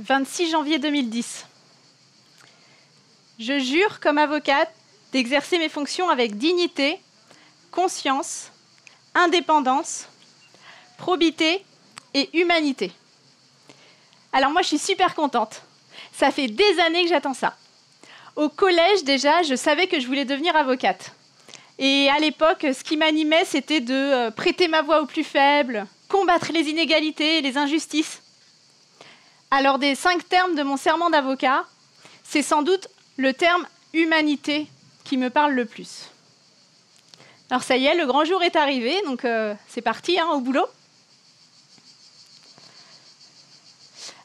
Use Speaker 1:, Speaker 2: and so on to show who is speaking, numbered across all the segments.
Speaker 1: 26 janvier 2010. Je jure comme avocate d'exercer mes fonctions avec dignité, conscience, indépendance, probité et humanité. Alors moi, je suis super contente. Ça fait des années que j'attends ça. Au collège, déjà, je savais que je voulais devenir avocate. Et à l'époque, ce qui m'animait, c'était de prêter ma voix aux plus faibles, combattre les inégalités et les injustices. Alors, des 5 termes de mon serment d'avocat, c'est sans doute le terme « humanité » qui me parle le plus. Alors ça y est, le grand jour est arrivé, donc c'est parti, au boulot.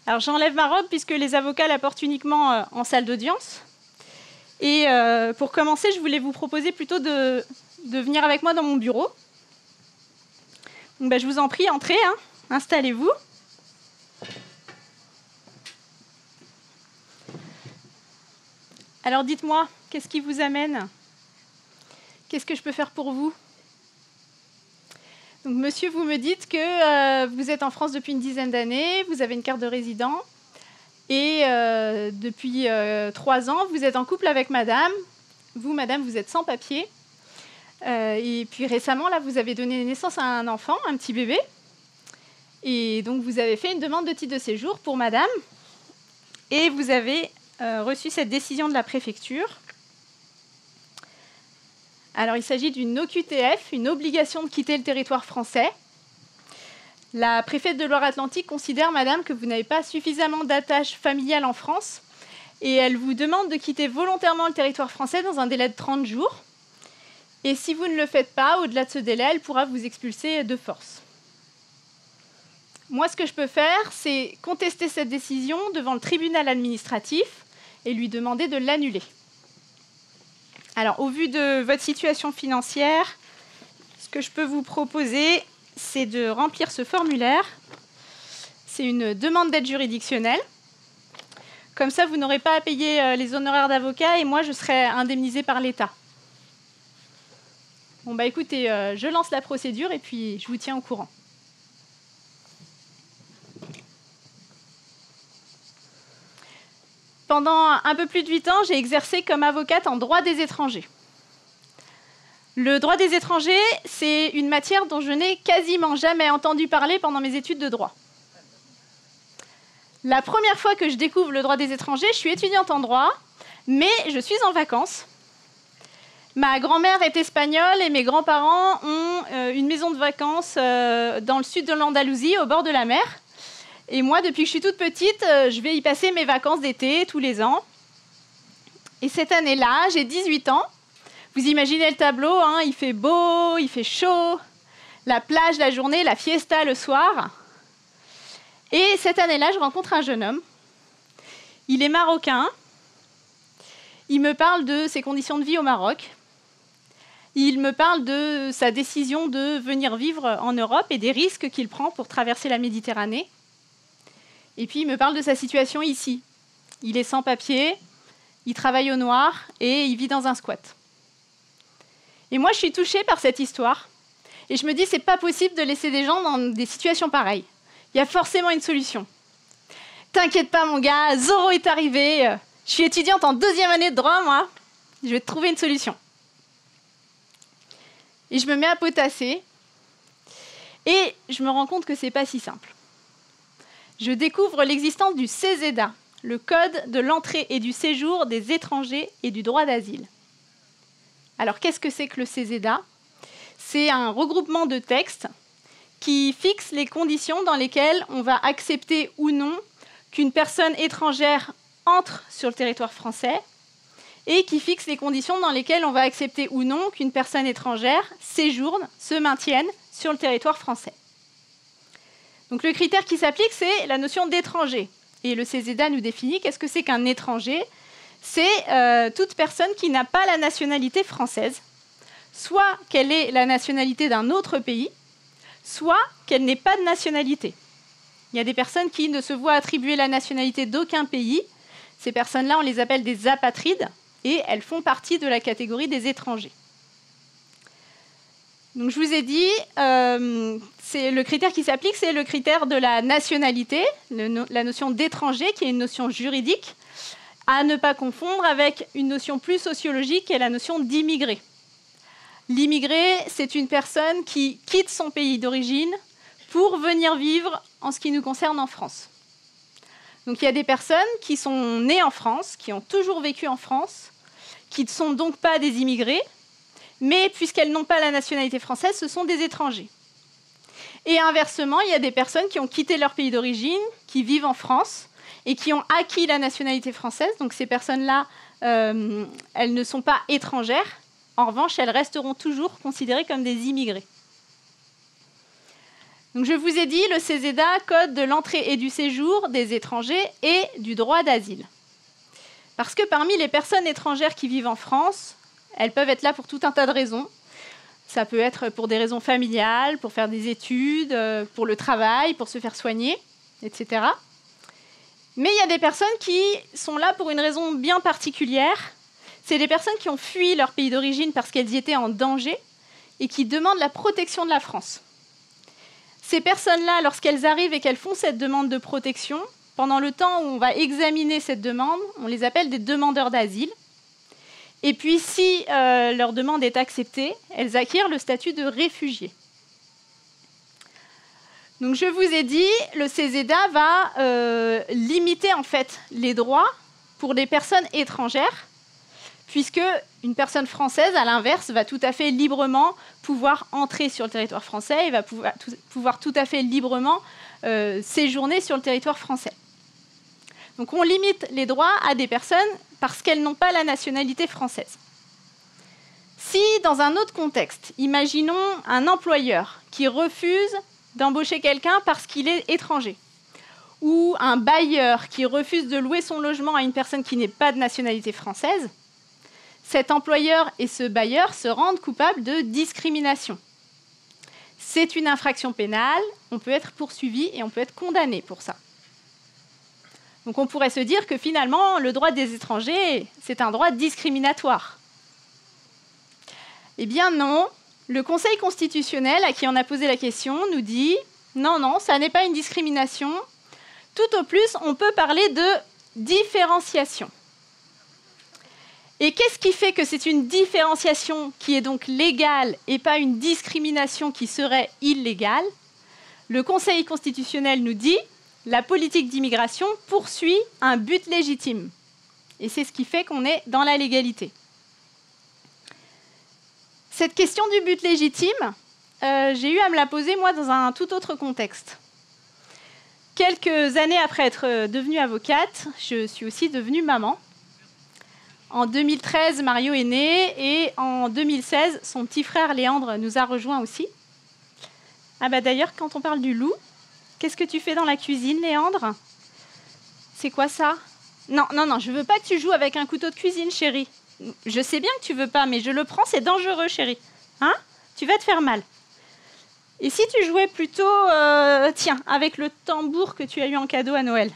Speaker 1: Alors j'enlève ma robe puisque les avocats la portent uniquement en salle d'audience. Et pour commencer, je voulais vous proposer plutôt de venir avec moi dans mon bureau. Donc, je vous en prie, entrez, installez-vous. Alors dites-moi, qu'est-ce qui vous amène? Qu'est-ce que je peux faire pour vous? Donc, monsieur, vous me dites que vous êtes en France depuis une dizaine d'années, vous avez une carte de résident, et depuis 3 ans, vous êtes en couple avec madame. Vous, madame, vous êtes sans papier. Et puis récemment, là, vous avez donné naissance à un enfant, un petit bébé. Et donc, vous avez fait une demande de titre de séjour pour madame. Et vous avez reçu cette décision de la préfecture. Alors, il s'agit d'une OQTF, une obligation de quitter le territoire français. La préfète de Loire-Atlantique considère, madame, que vous n'avez pas suffisamment d'attache familiale en France et elle vous demande de quitter volontairement le territoire français dans un délai de 30 jours. Et si vous ne le faites pas, au-delà de ce délai, elle pourra vous expulser de force. Moi, ce que je peux faire, c'est contester cette décision devant le tribunal administratif et lui demander de l'annuler. Alors, au vu de votre situation financière, ce que je peux vous proposer, c'est de remplir ce formulaire. C'est une demande d'aide juridictionnelle. Comme ça, vous n'aurez pas à payer les honoraires d'avocat et moi, je serai indemnisée par l'État. Bon, écoutez, je lance la procédure et puis je vous tiens au courant. Pendant un peu plus de 8 ans, j'ai exercé comme avocate en droit des étrangers. Le droit des étrangers, c'est une matière dont je n'ai quasiment jamais entendu parler pendant mes études de droit. La première fois que je découvre le droit des étrangers, je suis étudiante en droit, mais je suis en vacances. Ma grand-mère est espagnole et mes grands-parents ont une maison de vacances dans le sud de l'Andalousie, au bord de la mer. Et moi, depuis que je suis toute petite, je vais y passer mes vacances d'été tous les ans. Et cette année-là, j'ai 18 ans. Vous imaginez le tableau, il fait beau, il fait chaud, la plage la journée, la fiesta le soir. Et cette année-là, je rencontre un jeune homme. Il est marocain. Il me parle de ses conditions de vie au Maroc. Il me parle de sa décision de venir vivre en Europe et des risques qu'il prend pour traverser la Méditerranée. Et puis, il me parle de sa situation ici. Il est sans papier, il travaille au noir et il vit dans un squat. Et moi, je suis touchée par cette histoire. Et je me dis, c'est pas possible de laisser des gens dans des situations pareilles. Il y a forcément une solution. T'inquiète pas, mon gars, Zoro est arrivé. Je suis étudiante en 2e année de droit, moi. Je vais te trouver une solution. Et je me mets à potasser. Et je me rends compte que c'est pas si simple. Je découvre l'existence du CESEDA, le Code de l'entrée et du séjour des étrangers et du droit d'asile. Alors, qu'est-ce que c'est que le CESEDA? C'est un regroupement de textes qui fixe les conditions dans lesquelles on va accepter ou non qu'une personne étrangère entre sur le territoire français et qui fixe les conditions dans lesquelles on va accepter ou non qu'une personne étrangère séjourne, se maintienne sur le territoire français. Donc le critère qui s'applique, c'est la notion d'étranger. Et le CESEDA nous définit qu'est-ce que c'est qu'un étranger. C'est toute personne qui n'a pas la nationalité française, soit qu'elle ait la nationalité d'un autre pays, soit qu'elle n'ait pas de nationalité. Il y a des personnes qui ne se voient attribuer la nationalité d'aucun pays. Ces personnes-là, on les appelle des apatrides et elles font partie de la catégorie des étrangers. Donc, je vous ai dit, le critère qui s'applique, c'est le critère de la nationalité, la notion d'étranger, qui est une notion juridique, à ne pas confondre avec une notion plus sociologique, qui est la notion d'immigré. L'immigré, c'est une personne qui quitte son pays d'origine pour venir vivre, en ce qui nous concerne, en France. Donc, il y a des personnes qui sont nées en France, qui ont toujours vécu en France, qui ne sont donc pas des immigrés, mais puisqu'elles n'ont pas la nationalité française, ce sont des étrangers. Et inversement, il y a des personnes qui ont quitté leur pays d'origine, qui vivent en France et qui ont acquis la nationalité française. Donc ces personnes-là, elles ne sont pas étrangères. En revanche, elles resteront toujours considérées comme des immigrés. Donc je vous ai dit, le CESEDA code de l'entrée et du séjour des étrangers et du droit d'asile. Parce que parmi les personnes étrangères qui vivent en France, elles peuvent être là pour tout un tas de raisons. Ça peut être pour des raisons familiales, pour faire des études, pour le travail, pour se faire soigner, etc. Mais il y a des personnes qui sont là pour une raison bien particulière. C'est des personnes qui ont fui leur pays d'origine parce qu'elles y étaient en danger et qui demandent la protection de la France. Ces personnes-là, lorsqu'elles arrivent et qu'elles font cette demande de protection, pendant le temps où on va examiner cette demande, on les appelle des demandeurs d'asile. Et puis, si leur demande est acceptée, elles acquièrent le statut de réfugiés. Donc, je vous ai dit, le CESEDA va limiter en fait les droits pour les personnes étrangères, puisque une personne française, à l'inverse, va tout à fait librement pouvoir entrer sur le territoire français et va pouvoir tout à fait librement séjourner sur le territoire français. Donc on limite les droits à des personnes parce qu'elles n'ont pas la nationalité française. Si, dans un autre contexte, imaginons un employeur qui refuse d'embaucher quelqu'un parce qu'il est étranger, ou un bailleur qui refuse de louer son logement à une personne qui n'est pas de nationalité française, cet employeur et ce bailleur se rendent coupables de discrimination. C'est une infraction pénale, on peut être poursuivi et on peut être condamné pour ça. Donc on pourrait se dire que finalement, le droit des étrangers, c'est un droit discriminatoire. Eh bien non, le Conseil constitutionnel, à qui on a posé la question, nous dit « Non, non, ça n'est pas une discrimination. Tout au plus, on peut parler de différenciation. » Et qu'est-ce qui fait que c'est une différenciation qui est donc légale et pas une discrimination qui serait illégale? Le Conseil constitutionnel nous dit la politique d'immigration poursuit un but légitime. Et c'est ce qui fait qu'on est dans la légalité. Cette question du but légitime, j'ai eu à me la poser, moi, dans un tout autre contexte. Quelques années après être devenue avocate, je suis aussi devenue maman. En 2013, Mario est né et en 2016, son petit frère Léandre nous a rejoints aussi. Ah bah d'ailleurs, quand on parle du loup, qu'est-ce que tu fais dans la cuisine, Léandre? C'est quoi ça? Non, non, non, je veux pas que tu joues avec un couteau de cuisine, chérie. Je sais bien que tu veux pas, mais je le prends, c'est dangereux, chérie. Hein? Tu vas te faire mal. Et si tu jouais plutôt, tiens, avec le tambour que tu as eu en cadeau à Noël?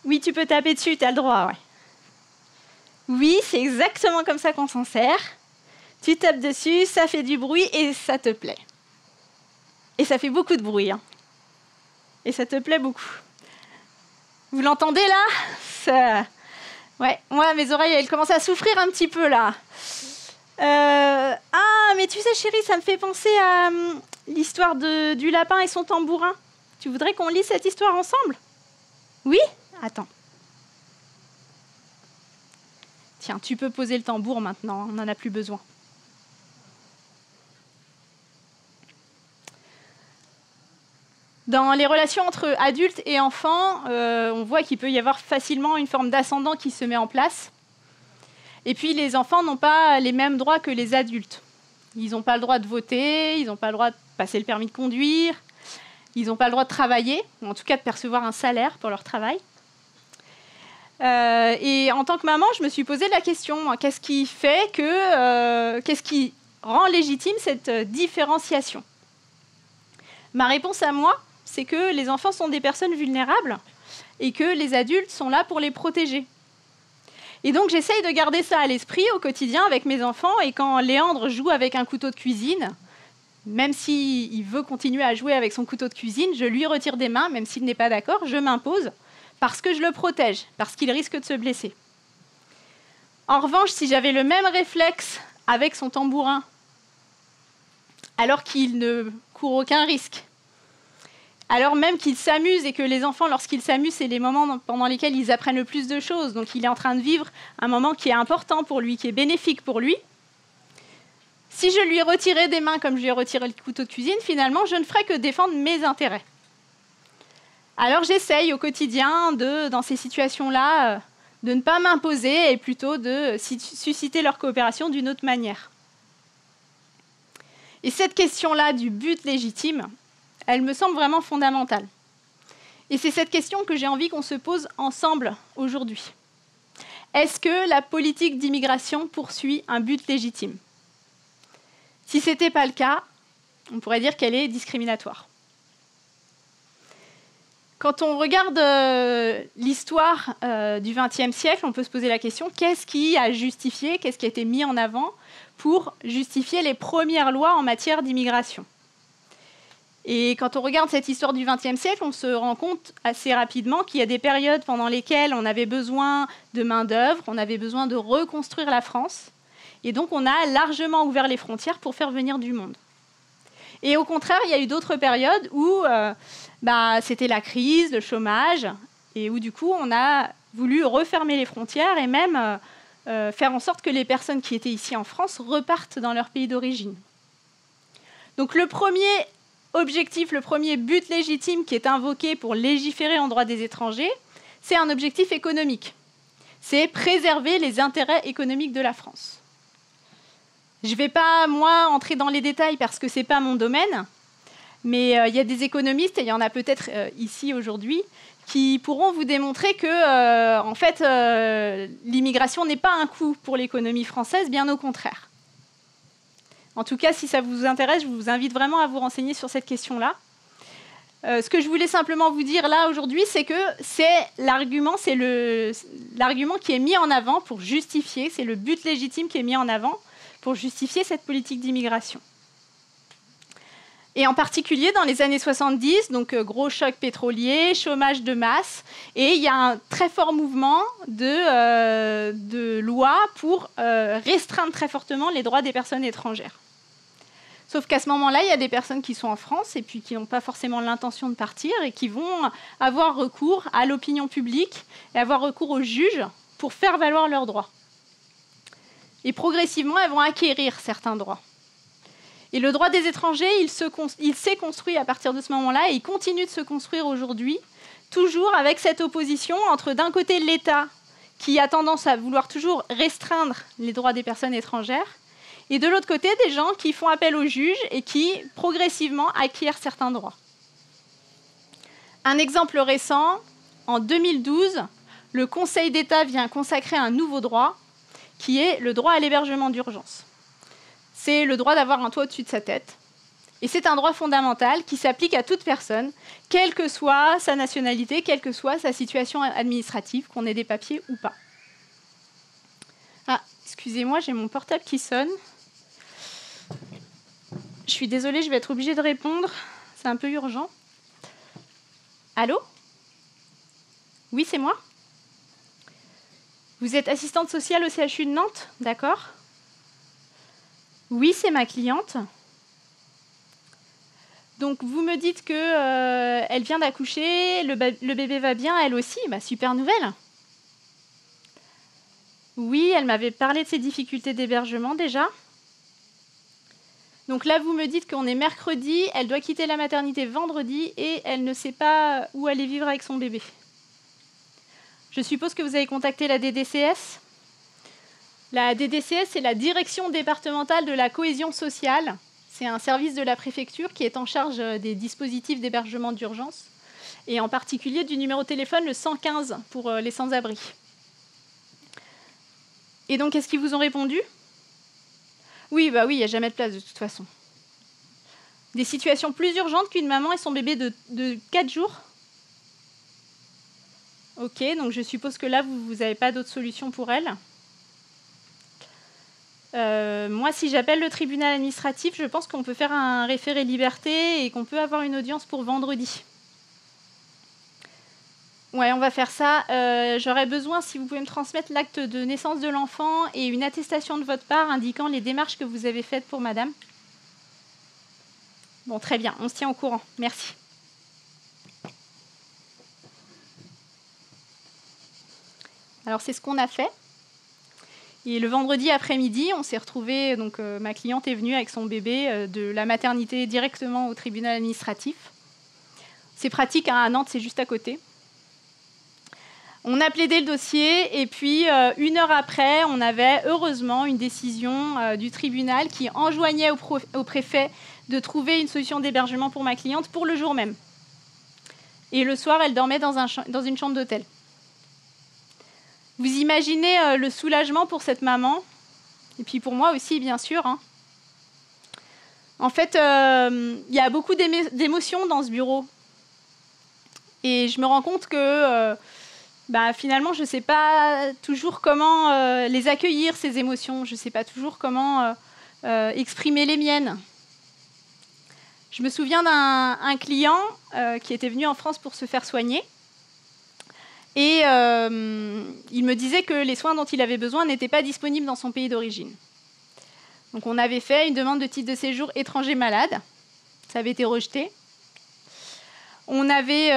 Speaker 1: Oui, tu peux taper dessus, tu as le droit, ouais. Oui, c'est exactement comme ça qu'on s'en sert. Tu tapes dessus, ça fait du bruit et ça te plaît. Et ça fait beaucoup de bruit, hein. Et ça te plaît beaucoup. Vous l'entendez là? Ça... Ouais, moi, mes oreilles, elles commencent à souffrir un petit peu là. Ah, mais tu sais, chérie, ça me fait penser à l'histoire du lapin et son tambourin. Tu voudrais qu'on lise cette histoire ensemble? Oui? Attends. Tiens, tu peux poser le tambour maintenant, on n'en a plus besoin. Dans les relations entre adultes et enfants, on voit qu'il peut y avoir facilement une forme d'ascendant qui se met en place. Et puis, les enfants n'ont pas les mêmes droits que les adultes. Ils n'ont pas le droit de voter, ils n'ont pas le droit de passer le permis de conduire, ils n'ont pas le droit de travailler, ou en tout cas de percevoir un salaire pour leur travail. Et en tant que maman, je me suis posé la question, qu'est-ce qui fait que, qu'est-ce qui rend légitime cette différenciation? Ma réponse à moi, c'est que les enfants sont des personnes vulnérables et que les adultes sont là pour les protéger. Et donc j'essaye de garder ça à l'esprit au quotidien avec mes enfants, et quand Léandre joue avec un couteau de cuisine, même s'il veut continuer à jouer avec son couteau de cuisine, je lui retire des mains, même s'il n'est pas d'accord, je m'impose, parce que je le protège, parce qu'il risque de se blesser. En revanche, si j'avais le même réflexe avec son tambourin, alors qu'il ne court aucun risque, alors même qu'il s'amuse, et que les enfants, lorsqu'ils s'amusent, c'est les moments pendant lesquels ils apprennent le plus de choses, donc il est en train de vivre un moment qui est important pour lui, qui est bénéfique pour lui, si je lui retirais des mains comme je lui ai retiré le couteau de cuisine, finalement, je ne ferais que défendre mes intérêts. Alors j'essaye au quotidien, dans ces situations-là, de ne pas m'imposer et plutôt de susciter leur coopération d'une autre manière. Et cette question-là du but légitime, elle me semble vraiment fondamentale. Et c'est cette question que j'ai envie qu'on se pose ensemble aujourd'hui. Est-ce que la politique d'immigration poursuit un but légitime ? Si ce n'était pas le cas, on pourrait dire qu'elle est discriminatoire. Quand on regarde l'histoire du XXe siècle, on peut se poser la question, qu'est-ce qui a justifié, qu'est-ce qui a été mis en avant pour justifier les premières lois en matière d'immigration ? Et quand on regarde cette histoire du XXe siècle, on se rend compte assez rapidement qu'il y a des périodes pendant lesquelles on avait besoin de main-d'œuvre, on avait besoin de reconstruire la France. Et donc, on a largement ouvert les frontières pour faire venir du monde. Et au contraire, il y a eu d'autres périodes où c'était la crise, le chômage, et où du coup, on a voulu refermer les frontières et même faire en sorte que les personnes qui étaient ici en France repartent dans leur pays d'origine. Donc le premier objectif, le premier but légitime qui est invoqué pour légiférer en droit des étrangers, c'est un objectif économique. C'est préserver les intérêts économiques de la France. Je ne vais pas, moi, entrer dans les détails parce que ce n'est pas mon domaine, mais il y a des économistes, et il y en a peut-être ici aujourd'hui, qui pourront vous démontrer que, en fait, l'immigration n'est pas un coût pour l'économie française, bien au contraire. En tout cas, si ça vous intéresse, je vous invite vraiment à vous renseigner sur cette question-là. Ce que je voulais simplement vous dire là aujourd'hui, c'est que c'est l'argument qui est mis en avant pour justifier, c'est le but légitime qui est mis en avant pour justifier cette politique d'immigration. Et en particulier dans les années 70, donc gros choc pétrolier, chômage de masse, et il y a un très fort mouvement de lois pour restreindre très fortement les droits des personnes étrangères. Sauf qu'à ce moment-là, il y a des personnes qui sont en France et puis qui n'ont pas forcément l'intention de partir et qui vont avoir recours à l'opinion publique et avoir recours aux juges pour faire valoir leurs droits. Et progressivement, elles vont acquérir certains droits. Et le droit des étrangers, il s'est construit à partir de ce moment-là et il continue de se construire aujourd'hui, toujours avec cette opposition entre, d'un côté, l'État qui a tendance à vouloir toujours restreindre les droits des personnes étrangères, et de l'autre côté, des gens qui font appel aux juges et qui, progressivement, acquièrent certains droits. Un exemple récent, en 2012, le Conseil d'État vient consacrer un nouveau droit, qui est le droit à l'hébergement d'urgence. C'est le droit d'avoir un toit au-dessus de sa tête. Et c'est un droit fondamental qui s'applique à toute personne, quelle que soit sa nationalité, quelle que soit sa situation administrative, qu'on ait des papiers ou pas. Ah, excusez-moi, j'ai mon portable qui sonne. Je suis désolée, je vais être obligée de répondre. C'est un peu urgent. Allô ? Oui, c'est moi ? Vous êtes assistante sociale au CHU de Nantes ? D'accord. Oui, c'est ma cliente. Donc, vous me dites qu'elle vient d'accoucher, le bébé va bien, elle aussi. Bah, super nouvelle. Oui, elle m'avait parlé de ses difficultés d'hébergement déjà. Donc là, vous me dites qu'on est mercredi, elle doit quitter la maternité vendredi et elle ne sait pas où aller vivre avec son bébé. Je suppose que vous avez contacté la DDCS. La DDCS, c'est la Direction départementale de la cohésion sociale. C'est un service de la préfecture qui est en charge des dispositifs d'hébergement d'urgence et en particulier du numéro de téléphone, le 115 pour les sans-abri. Et donc, est-ce qu'ils vous ont répondu ? Oui, bah oui, il n'y a jamais de place de toute façon. Des situations plus urgentes qu'une maman et son bébé de 4 jours ? Ok, donc je suppose que là, vous n'avez pas d'autre solution pour elle. Moi, si j'appelle le tribunal administratif, je pense qu'on peut faire un référé liberté et qu'on peut avoir une audience pour vendredi. Ouais, on va faire ça. J'aurais besoin, si vous pouvez me transmettre l'acte de naissance de l'enfant et une attestation de votre part indiquant les démarches que vous avez faites pour madame. Bon, très bien, on se tient au courant. Merci. Alors, c'est ce qu'on a fait. Et le vendredi après-midi, on s'est retrouvés, donc ma cliente est venue avec son bébé de la maternité directement au tribunal administratif. C'est pratique, hein, à Nantes, c'est juste à côté. On a plaidé le dossier et puis 1 heure après, on avait heureusement une décision du tribunal qui enjoignait au préfet de trouver une solution d'hébergement pour ma cliente pour le jour même. Et le soir, elle dormait dans une chambre d'hôtel. Vous imaginez le soulagement pour cette maman, et puis pour moi aussi, bien sûr. Hein. En fait, il y a beaucoup d'émotions dans ce bureau. Et je me rends compte que finalement, je ne sais pas toujours comment les accueillir, ces émotions. Je ne sais pas toujours comment exprimer les miennes. Je me souviens d'un client qui était venu en France pour se faire soigner. Et il me disait que les soins dont il avait besoin n'étaient pas disponibles dans son pays d'origine. Donc on avait fait une demande de titre de séjour étranger malade. Ça avait été rejeté. On avait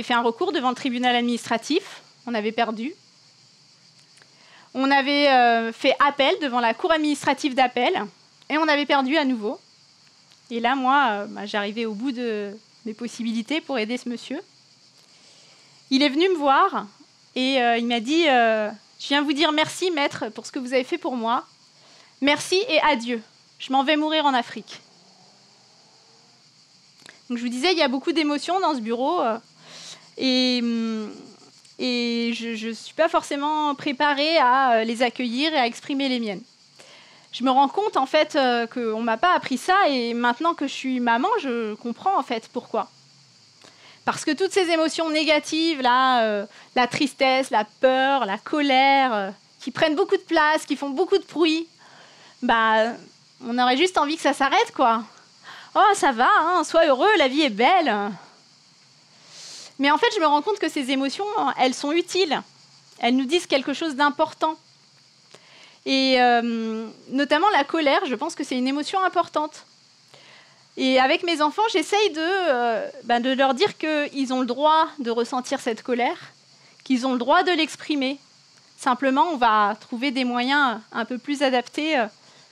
Speaker 1: fait un recours devant le tribunal administratif. On avait perdu. On avait fait appel devant la cour administrative d'appel. Et on avait perdu à nouveau. Et là, moi, j'arrivais au bout de mes possibilités pour aider ce monsieur. Il est venu me voir et il m'a dit « Je viens vous dire merci, maître, pour ce que vous avez fait pour moi. Merci et adieu. Je m'en vais mourir en Afrique. » Donc, je vous disais, il y a beaucoup d'émotions dans ce bureau et je ne suis pas forcément préparée à les accueillir et à exprimer les miennes. Je me rends compte, en fait, qu'on ne m'a pas appris ça et maintenant que je suis maman, je comprends, en fait, pourquoi. Parce que toutes ces émotions négatives, là, la tristesse, la peur, la colère, qui prennent beaucoup de place, qui font beaucoup de bruit, on aurait juste envie que ça s'arrête, quoi. Oh, ça va, hein, sois heureux, la vie est belle. Mais en fait, je me rends compte que ces émotions, elles sont utiles. Elles nous disent quelque chose d'important. Et notamment la colère, je pense que c'est une émotion importante. Et avec mes enfants, j'essaye de leur dire qu'ils ont le droit de ressentir cette colère, qu'ils ont le droit de l'exprimer. Simplement, on va trouver des moyens un peu plus adaptés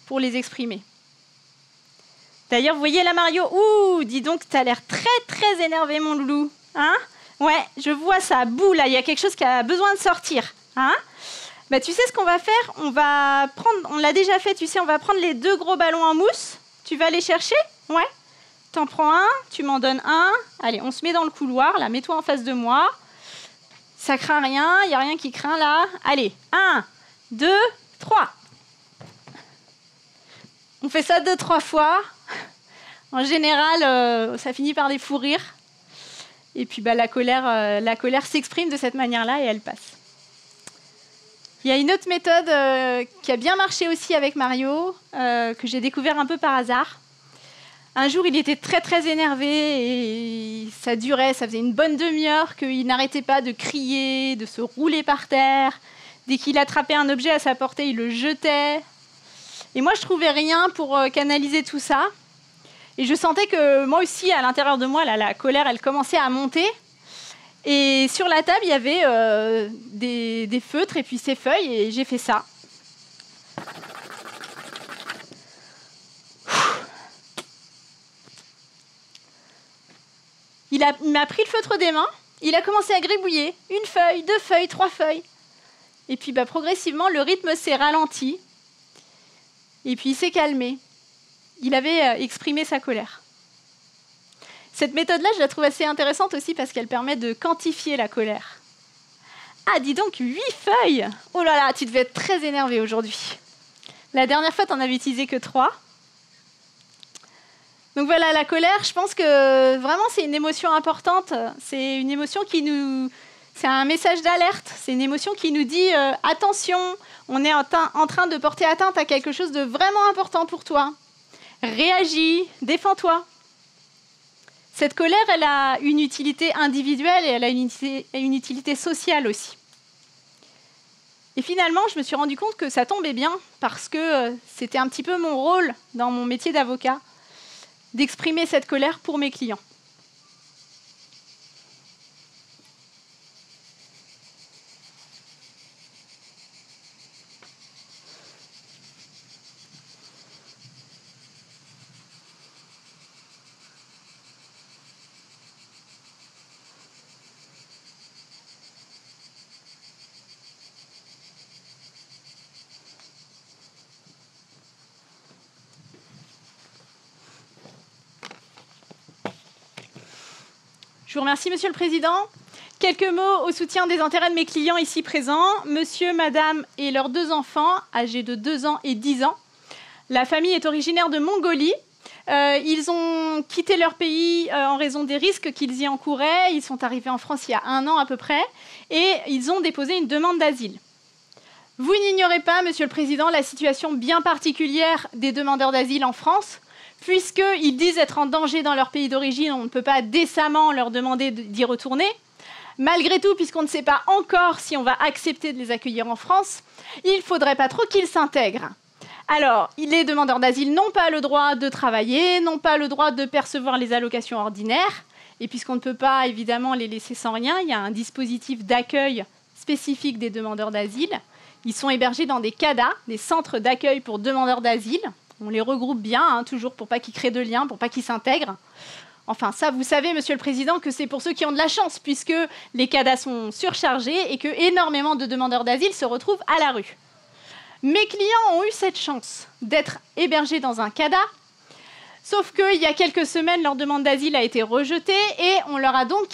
Speaker 1: pour les exprimer. D'ailleurs, vous voyez là, Mario, ouh, dis donc, tu as l'air très, très énervé, mon loulou. Hein? Ouais, je vois ça, boue, là, il y a quelque chose qui a besoin de sortir. Hein? Tu sais ce qu'on va faire? On l'a déjà fait, tu sais, on va prendre les 2 gros ballons en mousse. Tu vas les chercher? Ouais. T'en prends un, tu m'en donnes un. Allez, on se met dans le couloir, là, mets-toi en face de moi. Ça craint rien, il n'y a rien qui craint là. Allez, 1, 2, 3. On fait ça 2-3 fois. En général, ça finit par des fous rires. Et puis la colère s'exprime de cette manière-là et elle passe. Il y a une autre méthode qui a bien marché aussi avec Mario, que j'ai découvert un peu par hasard. Un jour, il était très, très énervé et ça durait, ça faisait une bonne demi-heure qu'il n'arrêtait pas de crier, de se rouler par terre. Dès qu'il attrapait un objet à sa portée, il le jetait. Et moi, je ne trouvais rien pour canaliser tout ça. Et je sentais que moi aussi, à l'intérieur de moi, la colère, elle commençait à monter. Et sur la table, il y avait des feutres et puis ces feuilles, et j'ai fait ça. Il m'a pris le feutre des mains, il a commencé à gribouiller. 1 feuille, 2 feuilles, 3 feuilles. Et puis progressivement, le rythme s'est ralenti. Et puis il s'est calmé. Il avait exprimé sa colère. Cette méthode-là, je la trouve assez intéressante aussi parce qu'elle permet de quantifier la colère. Ah, dis donc, 8 feuilles! Oh là là, tu devais être très énervé aujourd'hui. La dernière fois, tu n'en avais utilisé que 3. Donc voilà, la colère, je pense que vraiment c'est une émotion importante. C'est une émotion qui nous... C'est un message d'alerte. C'est une émotion qui nous dit attention, on est en train de porter atteinte à quelque chose de vraiment important pour toi. Réagis, défends-toi. Cette colère, elle a une utilité individuelle et elle a une utilité sociale aussi. Et finalement, je me suis rendu compte que ça tombait bien parce que c'était un petit peu mon rôle dans mon métier d'avocat d'exprimer cette colère pour mes clients. Je vous remercie, Monsieur le Président. Quelques mots au soutien des intérêts de mes clients ici présents. Monsieur, Madame et leurs 2 enfants, âgés de 2 ans et 10 ans. La famille est originaire de Mongolie. Ils ont quitté leur pays en raison des risques qu'ils y encouraient. Ils sont arrivés en France il y a 1 an à peu près et ils ont déposé une demande d'asile. Vous n'ignorez pas, Monsieur le Président, la situation bien particulière des demandeurs d'asile en France, puisqu'ils disent être en danger dans leur pays d'origine, on ne peut pas décemment leur demander d'y retourner. Malgré tout, puisqu'on ne sait pas encore si on va accepter de les accueillir en France, il ne faudrait pas trop qu'ils s'intègrent. Alors, les demandeurs d'asile n'ont pas le droit de travailler, n'ont pas le droit de percevoir les allocations ordinaires, et puisqu'on ne peut pas évidemment les laisser sans rien, il y a un dispositif d'accueil spécifique des demandeurs d'asile. Ils sont hébergés dans des CADA, des centres d'accueil pour demandeurs d'asile. On les regroupe bien, toujours pour pas qu'ils créent de liens, pour pas qu'ils s'intègrent. Enfin, ça, vous savez, Monsieur le Président, que c'est pour ceux qui ont de la chance, puisque les CADA sont surchargés et que énormément de demandeurs d'asile se retrouvent à la rue. Mes clients ont eu cette chance d'être hébergés dans un CADA, sauf qu'il y a quelques semaines, leur demande d'asile a été rejetée et on leur a donc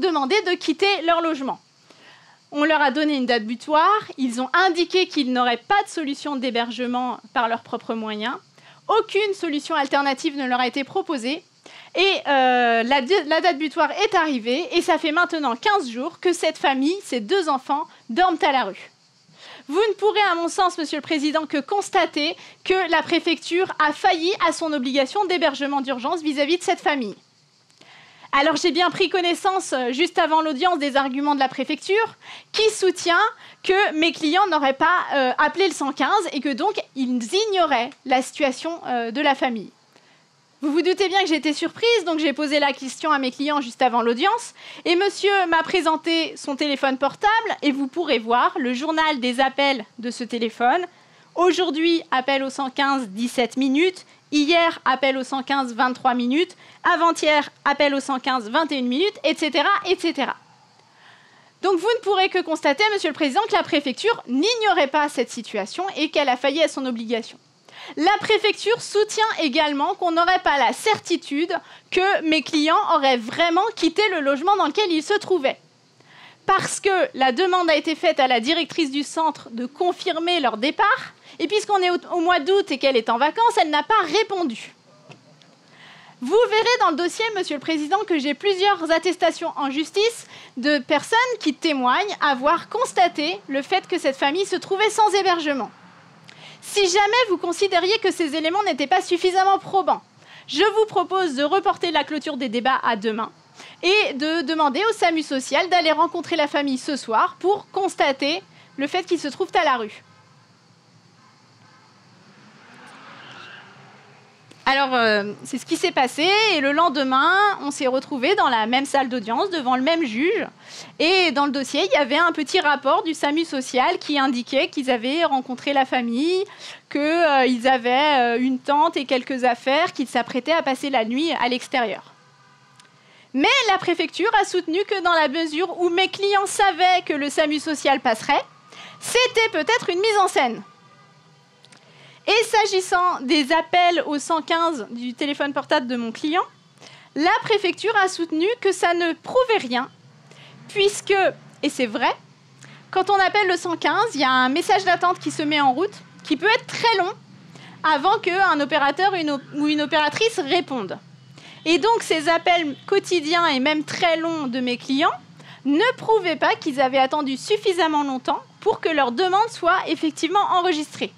Speaker 1: demandé de quitter leur logement. On leur a donné une date butoir, ils ont indiqué qu'ils n'auraient pas de solution d'hébergement par leurs propres moyens. Aucune solution alternative ne leur a été proposée. Et la date butoir est arrivée et ça fait maintenant 15 jours que cette famille, ces 2 enfants, dorment à la rue. Vous ne pourrez, à mon sens, Monsieur le Président, que constater que la préfecture a failli à son obligation d'hébergement d'urgence vis-à-vis de cette famille. Alors j'ai bien pris connaissance, juste avant l'audience, des arguments de la préfecture qui soutient que mes clients n'auraient pas appelé le 115 et que donc ils ignoraient la situation de la famille. Vous vous doutez bien que j'ai été surprise, donc j'ai posé la question à mes clients juste avant l'audience et monsieur m'a présenté son téléphone portable et vous pourrez voir le journal des appels de ce téléphone. Aujourd'hui, appel au 115, 17 minutes. Hier, appel au 115, 23 minutes. Avant-hier, appel au 115, 21 minutes, etc., etc. Donc vous ne pourrez que constater, Monsieur le Président, que la préfecture n'ignorait pas cette situation et qu'elle a failli à son obligation. La préfecture soutient également qu'on n'aurait pas la certitude que mes clients auraient vraiment quitté le logement dans lequel ils se trouvaient. Parce que la demande a été faite à la directrice du centre de confirmer leur départ, et puisqu'on est au mois d'août et qu'elle est en vacances, elle n'a pas répondu. Vous verrez dans le dossier, Monsieur le Président, que j'ai plusieurs attestations en justice de personnes qui témoignent avoir constaté le fait que cette famille se trouvait sans hébergement. Si jamais vous considériez que ces éléments n'étaient pas suffisamment probants, je vous propose de reporter la clôture des débats à demain et de demander au SAMU social d'aller rencontrer la famille ce soir pour constater le fait qu'ils se trouvent à la rue. Alors, c'est ce qui s'est passé et le lendemain, on s'est retrouvés dans la même salle d'audience devant le même juge. Et dans le dossier, il y avait un petit rapport du SAMU social qui indiquait qu'ils avaient rencontré la famille, qu'ils avaient une tente et quelques affaires, qu'ils s'apprêtaient à passer la nuit à l'extérieur. Mais la préfecture a soutenu que dans la mesure où mes clients savaient que le SAMU social passerait, c'était peut-être une mise en scène. Et s'agissant des appels au 115 du téléphone portable de mon client, la préfecture a soutenu que ça ne prouvait rien, puisque, et c'est vrai, quand on appelle le 115, il y a un message d'attente qui se met en route, qui peut être très long, avant qu'un opérateur ou une opératrice réponde. Et donc, ces appels quotidiens et même très longs de mes clients ne prouvaient pas qu'ils avaient attendu suffisamment longtemps pour que leur demande soit effectivement enregistrée.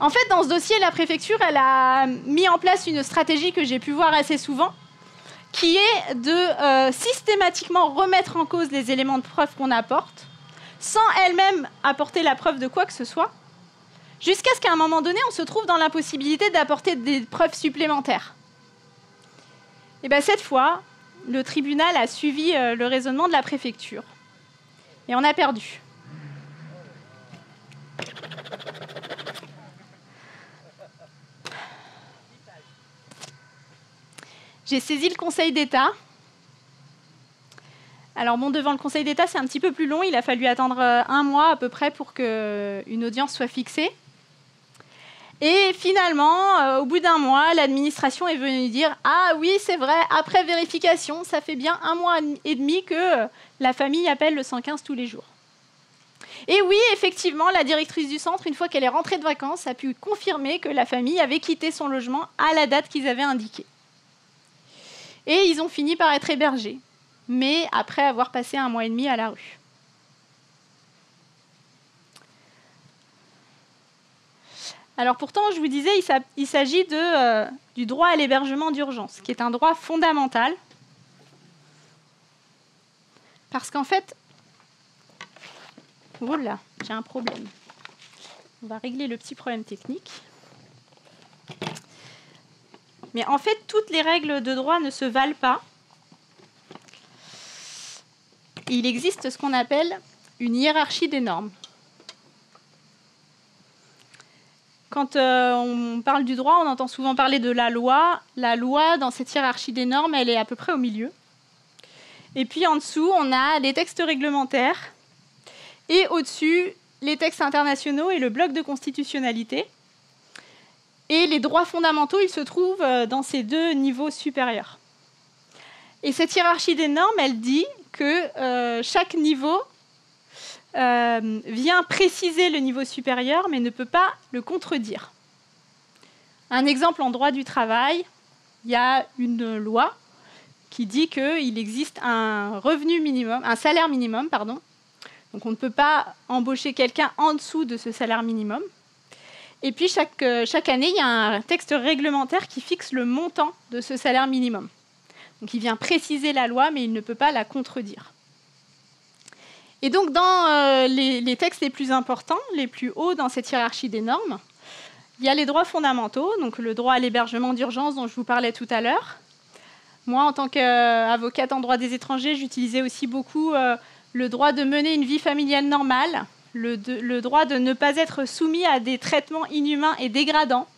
Speaker 1: En fait, dans ce dossier, la préfecture, elle a mis en place une stratégie que j'ai pu voir assez souvent, qui est de systématiquement remettre en cause les éléments de preuve qu'on apporte, sans elle-même apporter la preuve de quoi que ce soit, jusqu'à ce qu'à un moment donné, on se trouve dans l'impossibilité d'apporter des preuves supplémentaires. Et bien cette fois, le tribunal a suivi le raisonnement de la préfecture. Et on a perdu. J'ai saisi le Conseil d'État. Alors bon, devant le Conseil d'État, c'est un petit peu plus long. Il a fallu attendre 1 mois à peu près pour qu'une audience soit fixée. Et finalement, au bout d'1 mois, l'administration est venue dire « Ah oui, c'est vrai, après vérification, ça fait bien 1 mois et demi que la famille appelle le 115 tous les jours. » Et oui, effectivement, la directrice du centre, une fois qu'elle est rentrée de vacances, a pu confirmer que la famille avait quitté son logement à la date qu'ils avaient indiquée. Et ils ont fini par être hébergés, mais après avoir passé 1 mois et demi à la rue. Alors pourtant, je vous disais, il s'agit du droit à l'hébergement d'urgence, qui est un droit fondamental. Parce qu'en fait... Oh là, j'ai un problème. On va régler le petit problème technique. Mais en fait, toutes les règles de droit ne se valent pas. Il existe ce qu'on appelle une hiérarchie des normes. Quand on parle du droit, on entend souvent parler de la loi. La loi, dans cette hiérarchie des normes, elle est à peu près au milieu. Et puis en dessous, on a les textes réglementaires. Et au-dessus, les textes internationaux et le bloc de constitutionnalité. Et les droits fondamentaux, ils se trouvent dans ces 2 niveaux supérieurs. Et cette hiérarchie des normes, elle dit que chaque niveau vient préciser le niveau supérieur, mais ne peut pas le contredire. Un exemple en droit du travail, il y a une loi qui dit qu'il existe un revenu minimum, un salaire minimum, pardon. Donc on ne peut pas embaucher quelqu'un en dessous de ce salaire minimum. Et puis chaque année, il y a un texte réglementaire qui fixe le montant de ce salaire minimum. Donc il vient préciser la loi, mais il ne peut pas la contredire. Et donc dans les textes les plus importants, les plus hauts dans cette hiérarchie des normes, il y a les droits fondamentaux, donc le droit à l'hébergement d'urgence dont je vous parlais tout à l'heure. Moi, en tant qu'avocate en droit des étrangers, j'utilisais aussi beaucoup le droit de mener une vie familiale normale, le droit de ne pas être soumis à des traitements inhumains et dégradants.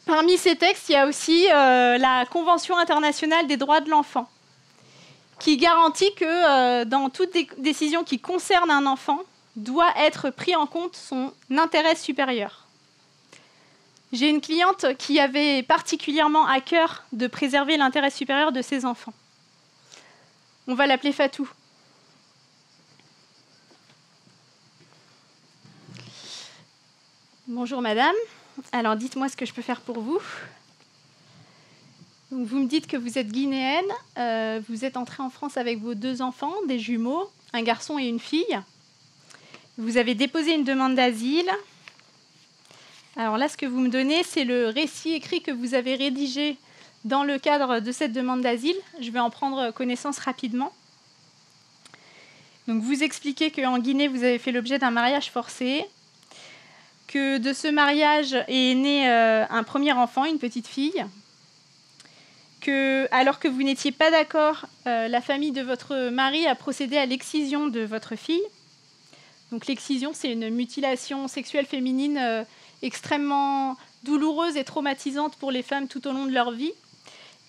Speaker 1: Parmi ces textes, il y a aussi la Convention internationale des droits de l'enfant, qui garantit que dans toute décision qui concerne un enfant, doit être pris en compte son intérêt supérieur. J'ai une cliente qui avait particulièrement à cœur de préserver l'intérêt supérieur de ses enfants. On va l'appeler Fatou. Bonjour madame, alors dites-moi ce que je peux faire pour vous. Donc, vous me dites que vous êtes guinéenne, vous êtes entrée en France avec vos 2 enfants, des jumeaux, un garçon et une fille. Vous avez déposé une demande d'asile. Alors là, ce que vous me donnez, c'est le récit écrit que vous avez rédigé dans le cadre de cette demande d'asile. Je vais en prendre connaissance rapidement. Donc, vous expliquez qu'en Guinée, vous avez fait l'objet d'un mariage forcé, que de ce mariage est né un premier enfant, une petite fille, que, alors que vous n'étiez pas d'accord, la famille de votre mari a procédé à l'excision de votre fille. Donc l'excision, c'est une mutilation sexuelle féminine extrêmement douloureuse et traumatisante pour les femmes tout au long de leur vie,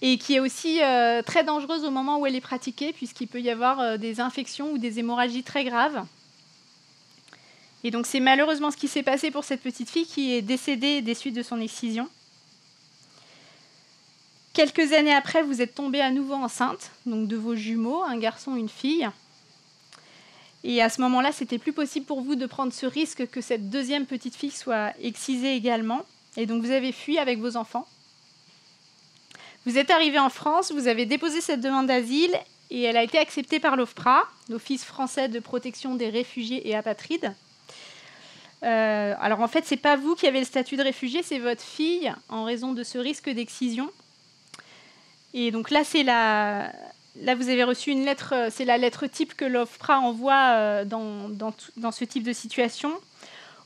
Speaker 1: et qui est aussi très dangereuse au moment où elle est pratiquée, puisqu'il peut y avoir des infections ou des hémorragies très graves. Et donc c'est malheureusement ce qui s'est passé pour cette petite fille qui est décédée des suites de son excision. Quelques années après, vous êtes tombée à nouveau enceinte, donc de vos jumeaux, un garçon et une fille. Et à ce moment-là, c'était plus possible pour vous de prendre ce risque que cette deuxième petite fille soit excisée également. Et donc vous avez fui avec vos enfants. Vous êtes arrivé en France, vous avez déposé cette demande d'asile et elle a été acceptée par l'OFPRA, l'Office français de protection des réfugiés et apatrides. Alors en fait, ce n'est pas vous qui avez le statut de réfugié, c'est votre fille en raison de ce risque d'excision. Et donc là, là vous avez reçu une lettre, c'est la lettre type que l'OFPRA envoie dans ce type de situation,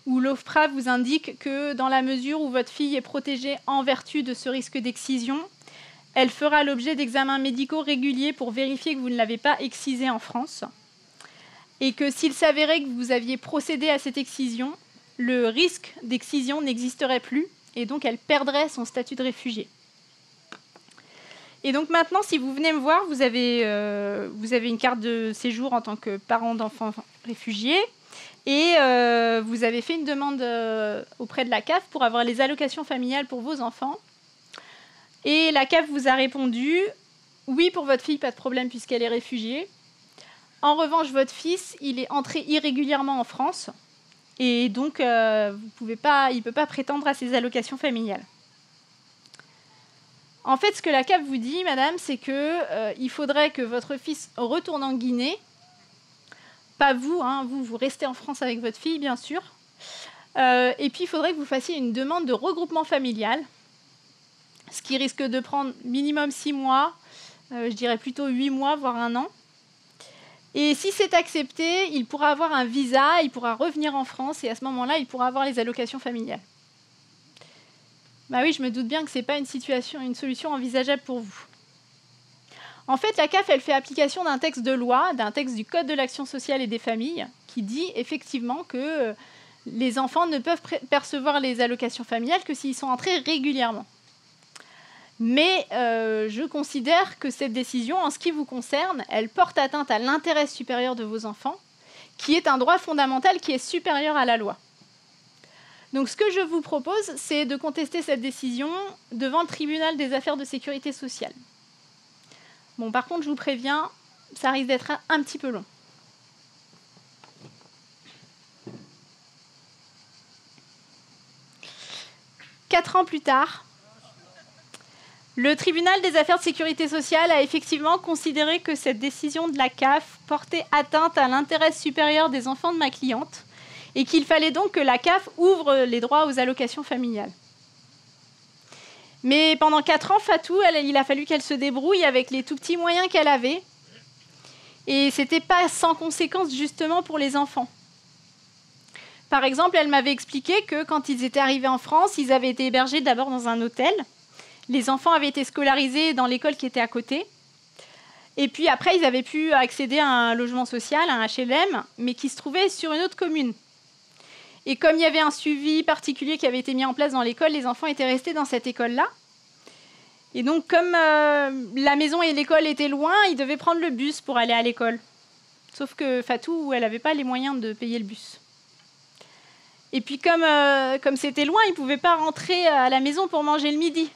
Speaker 1: où l'OFPRA vous indique que dans la mesure où votre fille est protégée en vertu de ce risque d'excision, elle fera l'objet d'examens médicaux réguliers pour vérifier que vous ne l'avez pas excisée en France. Et que s'il s'avérait que vous aviez procédé à cette excision, le risque d'excision n'existerait plus et donc elle perdrait son statut de réfugié. Et donc maintenant, si vous venez me voir, vous avez une carte de séjour en tant que parent d'enfants réfugiés et vous avez fait une demande auprès de la CAF pour avoir les allocations familiales pour vos enfants. Et la CAF vous a répondu « Oui, pour votre fille, pas de problème puisqu'elle est réfugiée. En revanche, votre fils, il est entré irrégulièrement en France et donc il ne peut pas prétendre à ses allocations familiales. » En fait, ce que la CAF vous dit, madame, c'est qu'il faudrait que votre fils retourne en Guinée. Pas vous, hein, vous restez en France avec votre fille, bien sûr. Et puis, il faudrait que vous fassiez une demande de regroupement familial, ce qui risque de prendre minimum 6 mois, je dirais plutôt 8 mois, voire 1 an. Et si c'est accepté, il pourra avoir un visa, il pourra revenir en France, et à ce moment-là, il pourra avoir les allocations familiales. Bah oui, je me doute bien que ce n'est pas une solution envisageable pour vous. En fait, la CAF, elle fait application d'un texte de loi, d'un texte du Code de l'action sociale et des familles, qui dit effectivement que les enfants ne peuvent percevoir les allocations familiales que s'ils sont entrés régulièrement. Mais je considère que cette décision, en ce qui vous concerne, elle porte atteinte à l'intérêt supérieur de vos enfants, qui est un droit fondamental qui est supérieur à la loi. Donc ce que je vous propose, c'est de contester cette décision devant le tribunal des affaires de sécurité sociale. Bon, par contre, je vous préviens, ça risque d'être un petit peu long. Quatre ans plus tard, le tribunal des affaires de sécurité sociale a effectivement considéré que cette décision de la CAF portait atteinte à l'intérêt supérieur des enfants de ma cliente et qu'il fallait donc que la CAF ouvre les droits aux allocations familiales. Mais pendant 4 ans, Fatou, il a fallu qu'elle se débrouille avec les tout petits moyens qu'elle avait. Et ce n'était pas sans conséquence justement pour les enfants. Par exemple, elle m'avait expliqué que quand ils étaient arrivés en France, ils avaient été hébergés d'abord dans un hôtel. Les enfants avaient été scolarisés dans l'école qui était à côté. Et puis après, ils avaient pu accéder à un logement social, un HLM, mais qui se trouvait sur une autre commune. Et comme il y avait un suivi particulier qui avait été mis en place dans l'école, les enfants étaient restés dans cette école-là. Et donc, comme la maison et l'école étaient loin, ils devaient prendre le bus pour aller à l'école. Sauf que Fatou, elle n'avait pas les moyens de payer le bus. Et puis, comme c'était loin, ils ne pouvaient pas rentrer à la maison pour manger le midi.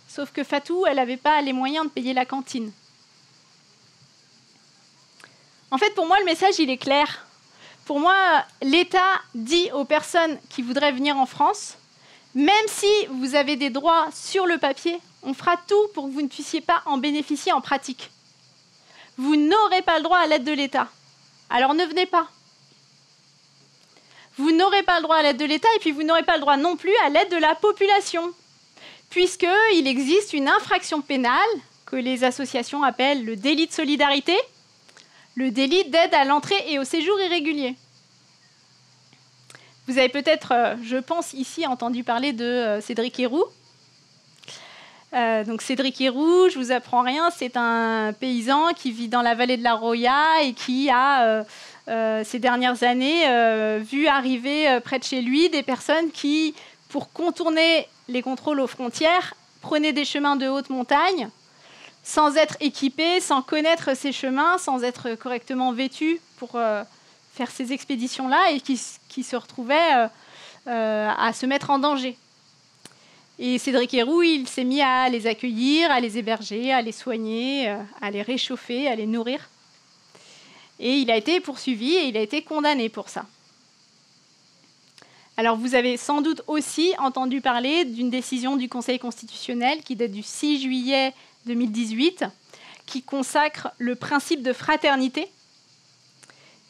Speaker 1: Sauf que Fatou, elle n'avait pas les moyens de payer la cantine. En fait, pour moi, le message, il est clair. Pour moi, l'État dit aux personnes qui voudraient venir en France, même si vous avez des droits sur le papier, on fera tout pour que vous ne puissiez pas en bénéficier en pratique. Vous n'aurez pas le droit à l'aide de l'État. Alors ne venez pas. Vous n'aurez pas le droit à l'aide de l'État et puis vous n'aurez pas le droit non plus à l'aide de la population, puisqu'il existe une infraction pénale que les associations appellent le délit de solidarité, le délit d'aide à l'entrée et au séjour irrégulier. Vous avez peut-être, je pense ici, entendu parler de Cédric Héroux. Donc Cédric Héroux, je ne vous apprends rien, c'est un paysan qui vit dans la vallée de la Roya et qui a, ces dernières années, vu arriver près de chez lui des personnes qui, pour contourner les contrôles aux frontières, prenaient des chemins de haute montagne, sans être équipés, sans connaître ces chemins, sans être correctement vêtus pour faire ces expéditions-là et qui se retrouvaient à se mettre en danger. Et Cédric Héroux, il s'est mis à les accueillir, à les héberger, à les soigner, à les réchauffer, à les nourrir. Et il a été poursuivi et il a été condamné pour ça. Alors, vous avez sans doute aussi entendu parler d'une décision du Conseil constitutionnel qui date du 6 juillet 2018, qui consacre le principe de fraternité,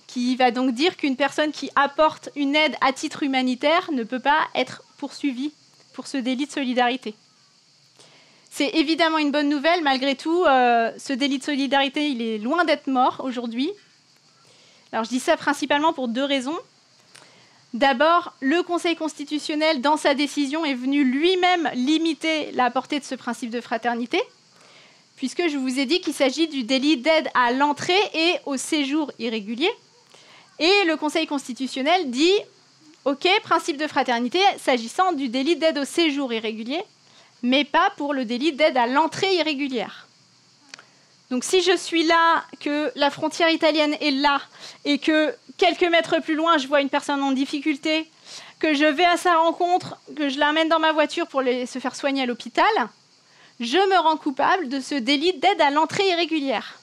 Speaker 1: qui va donc dire qu'une personne qui apporte une aide à titre humanitaire ne peut pas être poursuivie pour ce délit de solidarité. C'est évidemment une bonne nouvelle, malgré tout, ce délit de solidarité, il est loin d'être mort aujourd'hui. Alors, je dis ça principalement pour deux raisons. D'abord, le Conseil constitutionnel, dans sa décision, est venu lui-même limiter la portée de ce principe de fraternité, puisque je vous ai dit qu'il s'agit du délit d'aide à l'entrée et au séjour irrégulier. Et le Conseil constitutionnel dit « Ok, principe de fraternité s'agissant du délit d'aide au séjour irrégulier, mais pas pour le délit d'aide à l'entrée irrégulière. » Donc si je suis là, que la frontière italienne est là, et que quelques mètres plus loin, je vois une personne en difficulté, que je vais à sa rencontre, que je l'amène dans ma voiture pour se faire soigner à l'hôpital, je me rends coupable de ce délit d'aide à l'entrée irrégulière.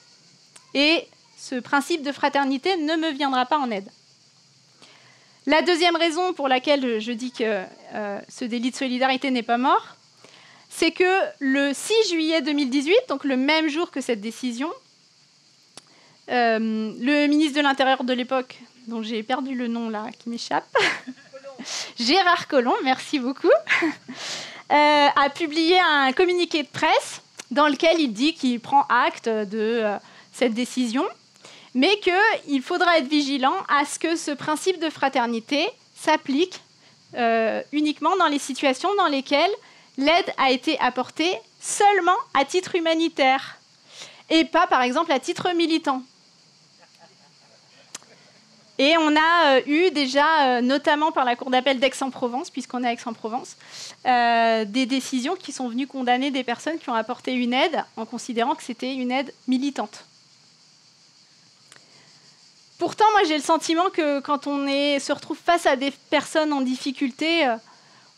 Speaker 1: Et ce principe de fraternité ne me viendra pas en aide. La deuxième raison pour laquelle je dis que ce délit de solidarité n'est pas mort, c'est que le 6 juillet 2018, donc le même jour que cette décision, le ministre de l'Intérieur de l'époque, dont j'ai perdu le nom là, qui m'échappe, Gérard Collomb, merci beaucoup, a publié un communiqué de presse dans lequel il dit qu'il prend acte de cette décision, mais qu'il faudra être vigilant à ce que ce principe de fraternité s'applique uniquement dans les situations dans lesquelles l'aide a été apportée seulement à titre humanitaire et pas, par exemple, à titre militant. Et on a eu déjà, notamment par la Cour d'appel d'Aix-en-Provence, puisqu'on est à Aix-en-Provence, des décisions qui sont venues condamner des personnes qui ont apporté une aide en considérant que c'était une aide militante. Pourtant, moi, j'ai le sentiment que quand on se retrouve face à des personnes en difficulté,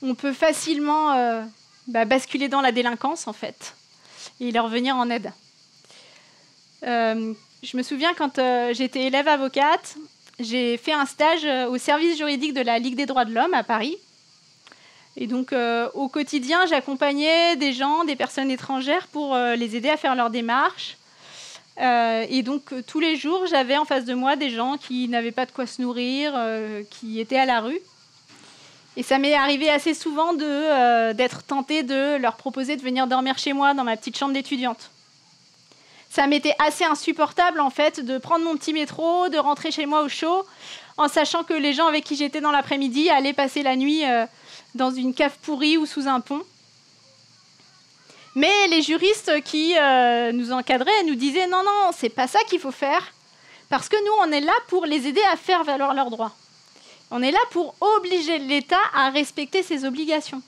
Speaker 1: on peut facilement basculer dans la délinquance, en fait, et leur venir en aide. Je me souviens, quand j'étais élève avocate, j'ai fait un stage au service juridique de la Ligue des droits de l'homme à Paris. Et donc, au quotidien, j'accompagnais des gens, des personnes étrangères pour les aider à faire leurs démarches. Et donc, tous les jours, j'avais en face de moi des gens qui n'avaient pas de quoi se nourrir, qui étaient à la rue. Et ça m'est arrivé assez souvent d'être tentée de leur proposer de venir dormir chez moi dans ma petite chambre d'étudiante. Ça m'était assez insupportable, en fait, de prendre mon petit métro, de rentrer chez moi au chaud, en sachant que les gens avec qui j'étais dans l'après-midi allaient passer la nuit dans une cave pourrie ou sous un pont. Mais les juristes qui nous encadraient nous disaient « Non, non, c'est pas ça qu'il faut faire, parce que nous, on est là pour les aider à faire valoir leurs droits. On est là pour obliger l'État à respecter ses obligations. »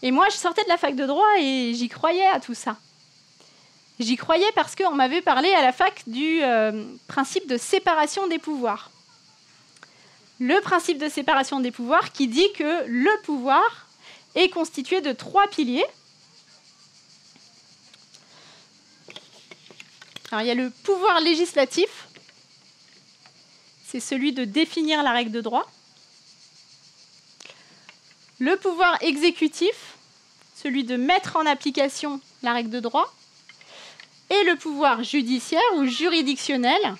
Speaker 1: Et moi, je sortais de la fac de droit et j'y croyais à tout ça. J'y croyais parce qu'on m'avait parlé à la fac du principe de séparation des pouvoirs. Le principe de séparation des pouvoirs qui dit que le pouvoir est constitué de 3 piliers. Alors, il y a le pouvoir législatif, c'est celui de définir la règle de droit. Le pouvoir exécutif, celui de mettre en application la règle de droit. Et le pouvoir judiciaire ou juridictionnel,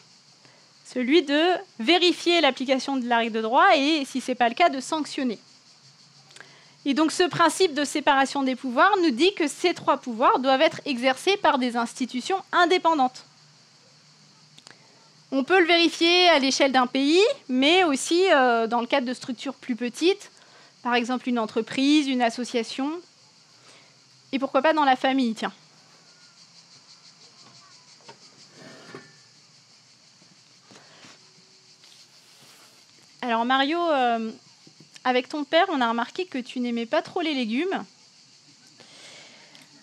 Speaker 1: celui de vérifier l'application de la règle de droit et, si ce n'est pas le cas, de sanctionner. Et donc ce principe de séparation des pouvoirs nous dit que ces 3 pouvoirs doivent être exercés par des institutions indépendantes. On peut le vérifier à l'échelle d'un pays, mais aussi dans le cadre de structures plus petites, par exemple une entreprise, une association, et pourquoi pas dans la famille, tiens. Alors Mario, avec ton père, on a remarqué que tu n'aimais pas trop les légumes.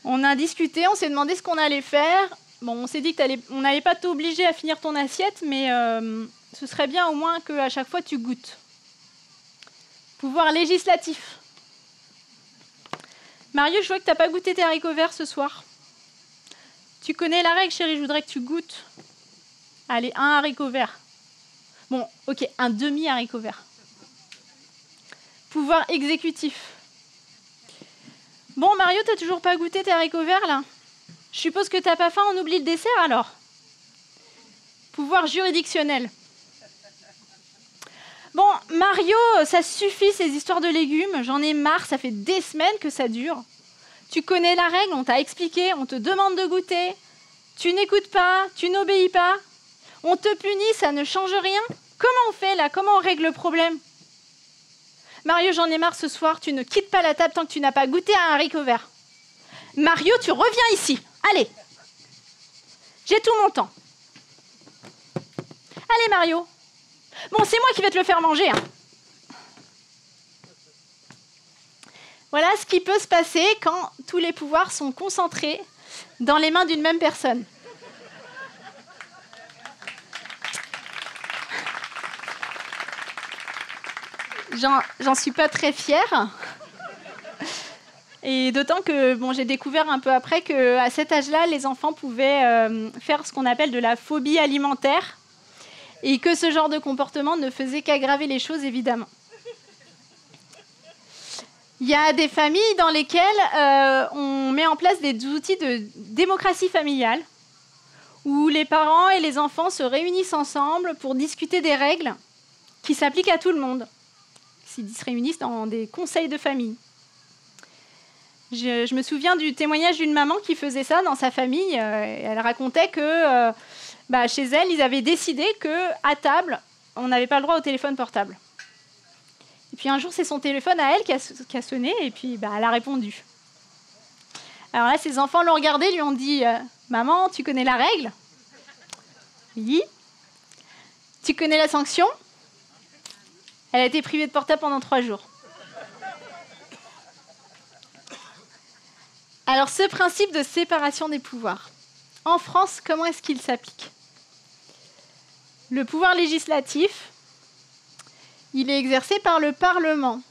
Speaker 1: On a discuté, on s'est demandé ce qu'on allait faire. Bon, on s'est dit qu'on n'allait pas t'obliger à finir ton assiette, mais ce serait bien au moins qu'à chaque fois tu goûtes. Pouvoir législatif. Mario, je vois que tu n'as pas goûté tes haricots verts ce soir. Tu connais la règle, chérie, je voudrais que tu goûtes. Allez, un haricot vert. Bon, ok, un demi-haricot vert. Pouvoir exécutif. Bon, Mario, t'as toujours pas goûté tes haricots verts, là? Je suppose que t'as pas faim, on oublie le dessert, alors? Pouvoir juridictionnel. Bon, Mario, ça suffit, ces histoires de légumes. J'en ai marre, ça fait des semaines que ça dure. Tu connais la règle, on t'a expliqué, on te demande de goûter. Tu n'écoutes pas, tu n'obéis pas. On te punit, ça ne change rien. Comment on fait, là? Comment on règle le problème? Mario, j'en ai marre ce soir, tu ne quittes pas la table tant que tu n'as pas goûté à un haricot vert. Mario, tu reviens ici. Allez. J'ai tout mon temps. Allez, Mario. Bon, c'est moi qui vais te le faire manger. Hein. Voilà ce qui peut se passer quand tous les pouvoirs sont concentrés dans les mains d'une même personne. J'en suis pas très fière. Et d'autant que bon, j'ai découvert un peu après qu'à cet âge-là, les enfants pouvaient faire ce qu'on appelle de la phobie alimentaire et que ce genre de comportement ne faisait qu'aggraver les choses, évidemment. Il y a des familles dans lesquelles on met en place des outils de démocratie familiale où les parents et les enfants se réunissent ensemble pour discuter des règles qui s'appliquent à tout le monde. Ils se réunissent dans des conseils de famille. Je me souviens du témoignage d'une maman qui faisait ça dans sa famille. Elle racontait que chez elle, ils avaient décidé qu'à table, on n'avait pas le droit au téléphone portable. Et puis un jour, c'est son téléphone à elle qui a sonné et puis elle a répondu. Alors là, ses enfants l'ont regardé, lui ont dit « Maman, tu connais la règle ?»« Oui. »« Tu connais la sanction ?» Elle a été privée de portable pendant 3 jours. Alors, ce principe de séparation des pouvoirs, en France, comment est-ce qu'il s'applique? Le pouvoir législatif, il est exercé par le Parlement,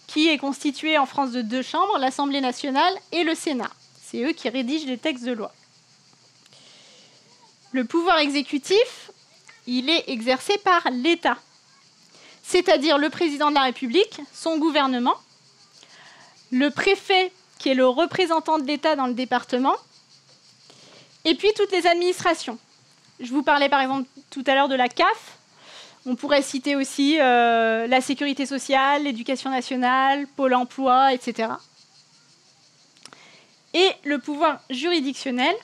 Speaker 1: qui est constitué en France de 2 chambres, l'Assemblée nationale et le Sénat. C'est eux qui rédigent les textes de loi. Le pouvoir exécutif, il est exercé par l'État, c'est-à-dire le président de la République, son gouvernement, le préfet, qui est le représentant de l'État dans le département, et puis toutes les administrations. Je vous parlais par exemple tout à l'heure de la CAF. On pourrait citer aussi la sécurité sociale, l'éducation nationale, Pôle emploi, etc. Et le pouvoir juridictionnel,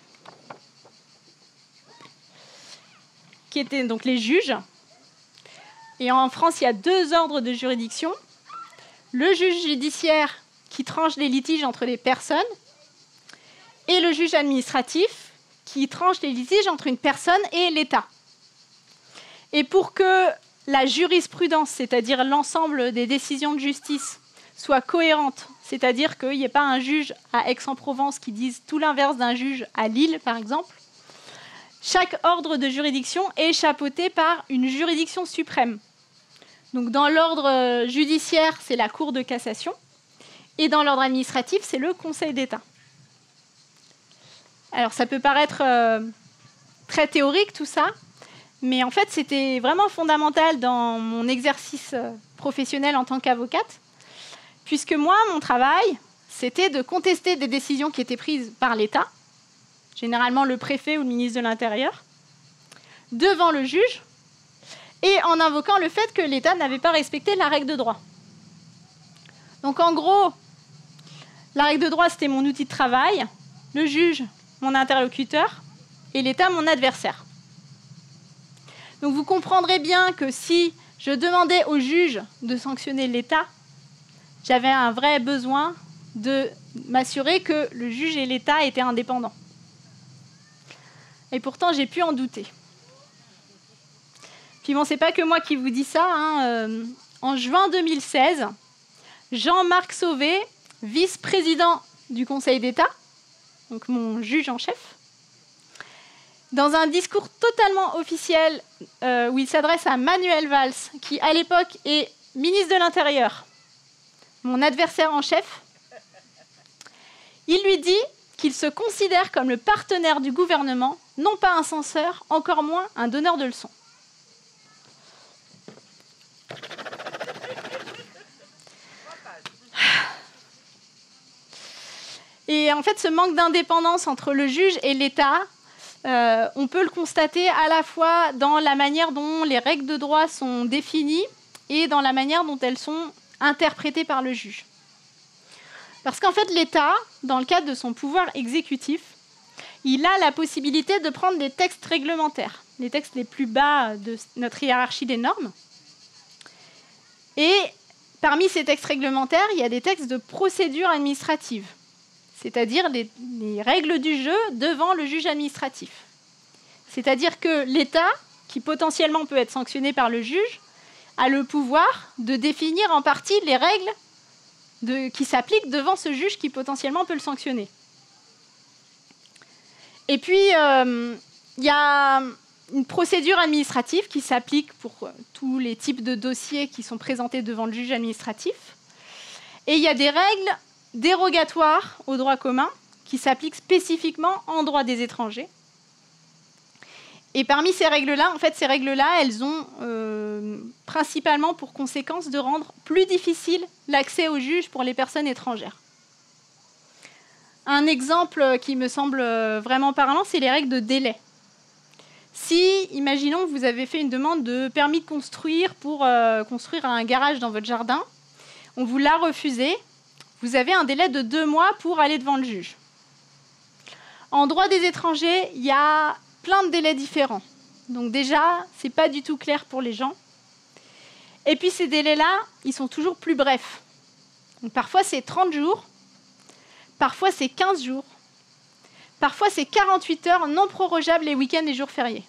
Speaker 1: qui étaient donc les juges. Et en France, il y a 2 ordres de juridiction. Le juge judiciaire qui tranche les litiges entre les personnes et le juge administratif qui tranche les litiges entre une personne et l'État. Et pour que la jurisprudence, c'est-à-dire l'ensemble des décisions de justice, soit cohérente, c'est-à-dire qu'il n'y ait pas un juge à Aix-en-Provence qui dise tout l'inverse d'un juge à Lille, par exemple, chaque ordre de juridiction est chapeauté par une juridiction suprême. Donc dans l'ordre judiciaire, c'est la Cour de cassation, et dans l'ordre administratif, c'est le Conseil d'État. Alors ça peut paraître très théorique tout ça, mais en fait c'était vraiment fondamental dans mon exercice professionnel en tant qu'avocate, puisque moi, mon travail, c'était de contester des décisions qui étaient prises par l'État, généralement le préfet ou le ministre de l'Intérieur, devant le juge, et en invoquant le fait que l'État n'avait pas respecté la règle de droit. Donc en gros, la règle de droit, c'était mon outil de travail, le juge, mon interlocuteur, et l'État, mon adversaire. Donc vous comprendrez bien que si je demandais au juge de sanctionner l'État, j'avais un vrai besoin de m'assurer que le juge et l'État étaient indépendants. Et pourtant, j'ai pu en douter. Puis bon, c'est pas que moi qui vous dis ça. En juin 2016, Jean-Marc Sauvé, vice-président du Conseil d'État, donc mon juge en chef, dans un discours totalement officiel où il s'adresse à Manuel Valls, qui à l'époque est ministre de l'Intérieur, mon adversaire en chef, il lui dit qu'il se considère comme le partenaire du gouvernement non pas un censeur, encore moins un donneur de leçons. Et en fait, ce manque d'indépendance entre le juge et l'État, on peut le constater à la fois dans la manière dont les règles de droit sont définies et dans la manière dont elles sont interprétées par le juge. Parce qu'en fait, l'État, dans le cadre de son pouvoir exécutif, il a la possibilité de prendre des textes réglementaires, les textes les plus bas de notre hiérarchie des normes. Et parmi ces textes réglementaires, il y a des textes de procédure administrative, c'est-à-dire les règles du jeu devant le juge administratif. C'est-à-dire que l'État, qui potentiellement peut être sanctionné par le juge, a le pouvoir de définir en partie les règles qui s'appliquent devant ce juge qui potentiellement peut le sanctionner. Et puis, il y a une procédure administrative qui s'applique pour tous les types de dossiers qui sont présentés devant le juge administratif. Et il y a des règles dérogatoires au droit commun qui s'appliquent spécifiquement en droit des étrangers. Et parmi ces règles-là, en fait, ces règles-là, elles ont principalement pour conséquence de rendre plus difficile l'accès au juge pour les personnes étrangères. Un exemple qui me semble vraiment parlant, c'est les règles de délai. Si, imaginons que vous avez fait une demande de permis de construire pour construire un garage dans votre jardin, on vous l'a refusé, vous avez un délai de 2 mois pour aller devant le juge. En droit des étrangers, il y a plein de délais différents. Donc déjà, ce n'est pas du tout clair pour les gens. Et puis ces délais-là, ils sont toujours plus brefs. Donc parfois, c'est 30 jours, parfois, c'est 15 jours, parfois, c'est 48 heures non prorogeables les week-ends et jours fériés.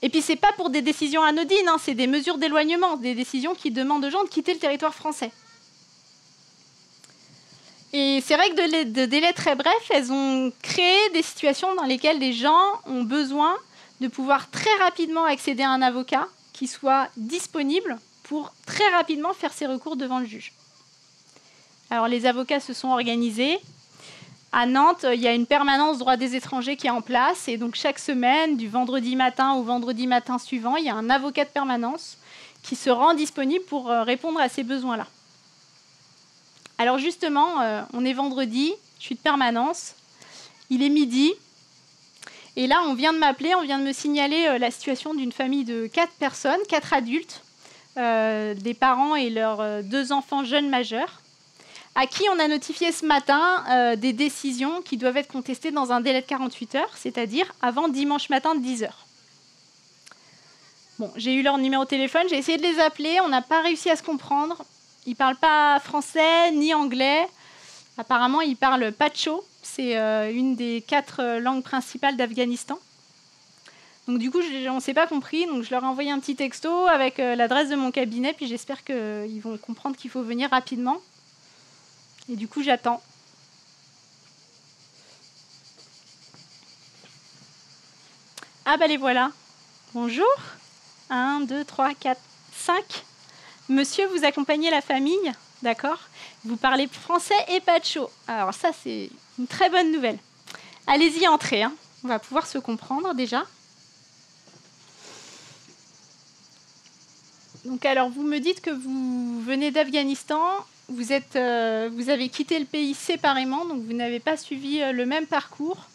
Speaker 1: Et puis, ce n'est pas pour des décisions anodines, hein, c'est des mesures d'éloignement, des décisions qui demandent aux gens de quitter le territoire français. Et ces règles de délai très brefs, elles ont créé des situations dans lesquelles les gens ont besoin de pouvoir très rapidement accéder à un avocat qui soit disponible pour très rapidement faire ses recours devant le juge. Alors, les avocats se sont organisés. À Nantes, il y a une permanence droit des étrangers qui est en place. Et donc, chaque semaine, du vendredi matin au vendredi matin suivant, il y a un avocat de permanence qui se rend disponible pour répondre à ces besoins-là. Alors justement, on est vendredi, je suis de permanence, il est midi, et là, on vient de m'appeler, on vient de me signaler la situation d'une famille de 4 personnes, 4 adultes, des parents et leurs 2 enfants jeunes majeurs, à qui on a notifié ce matin des décisions qui doivent être contestées dans un délai de 48 heures, c'est-à-dire avant dimanche matin de 10 heures. Bon, j'ai eu leur numéro de téléphone, j'ai essayé de les appeler, on n'a pas réussi à se comprendre. Ils ne parlent pas français ni anglais. Apparemment, ils parlent pacho. C'est une des 4 langues principales d'Afghanistan. Donc du coup, on ne s'est pas compris. Donc je leur ai envoyé un petit texto avec l'adresse de mon cabinet. Puis j'espère qu'ils vont comprendre qu'il faut venir rapidement. Et du coup, j'attends. Ah bah les voilà. Bonjour. 1, 2, 3, 4, 5. Monsieur, vous accompagnez la famille, d'accord? Vous parlez français et pacho. Alors ça, c'est une très bonne nouvelle. Allez-y, entrez. Hein. On va pouvoir se comprendre déjà. Donc alors, vous me dites que vous venez d'Afghanistan. Vous avez quitté le pays séparément, donc vous n'avez pas suivi le même parcours.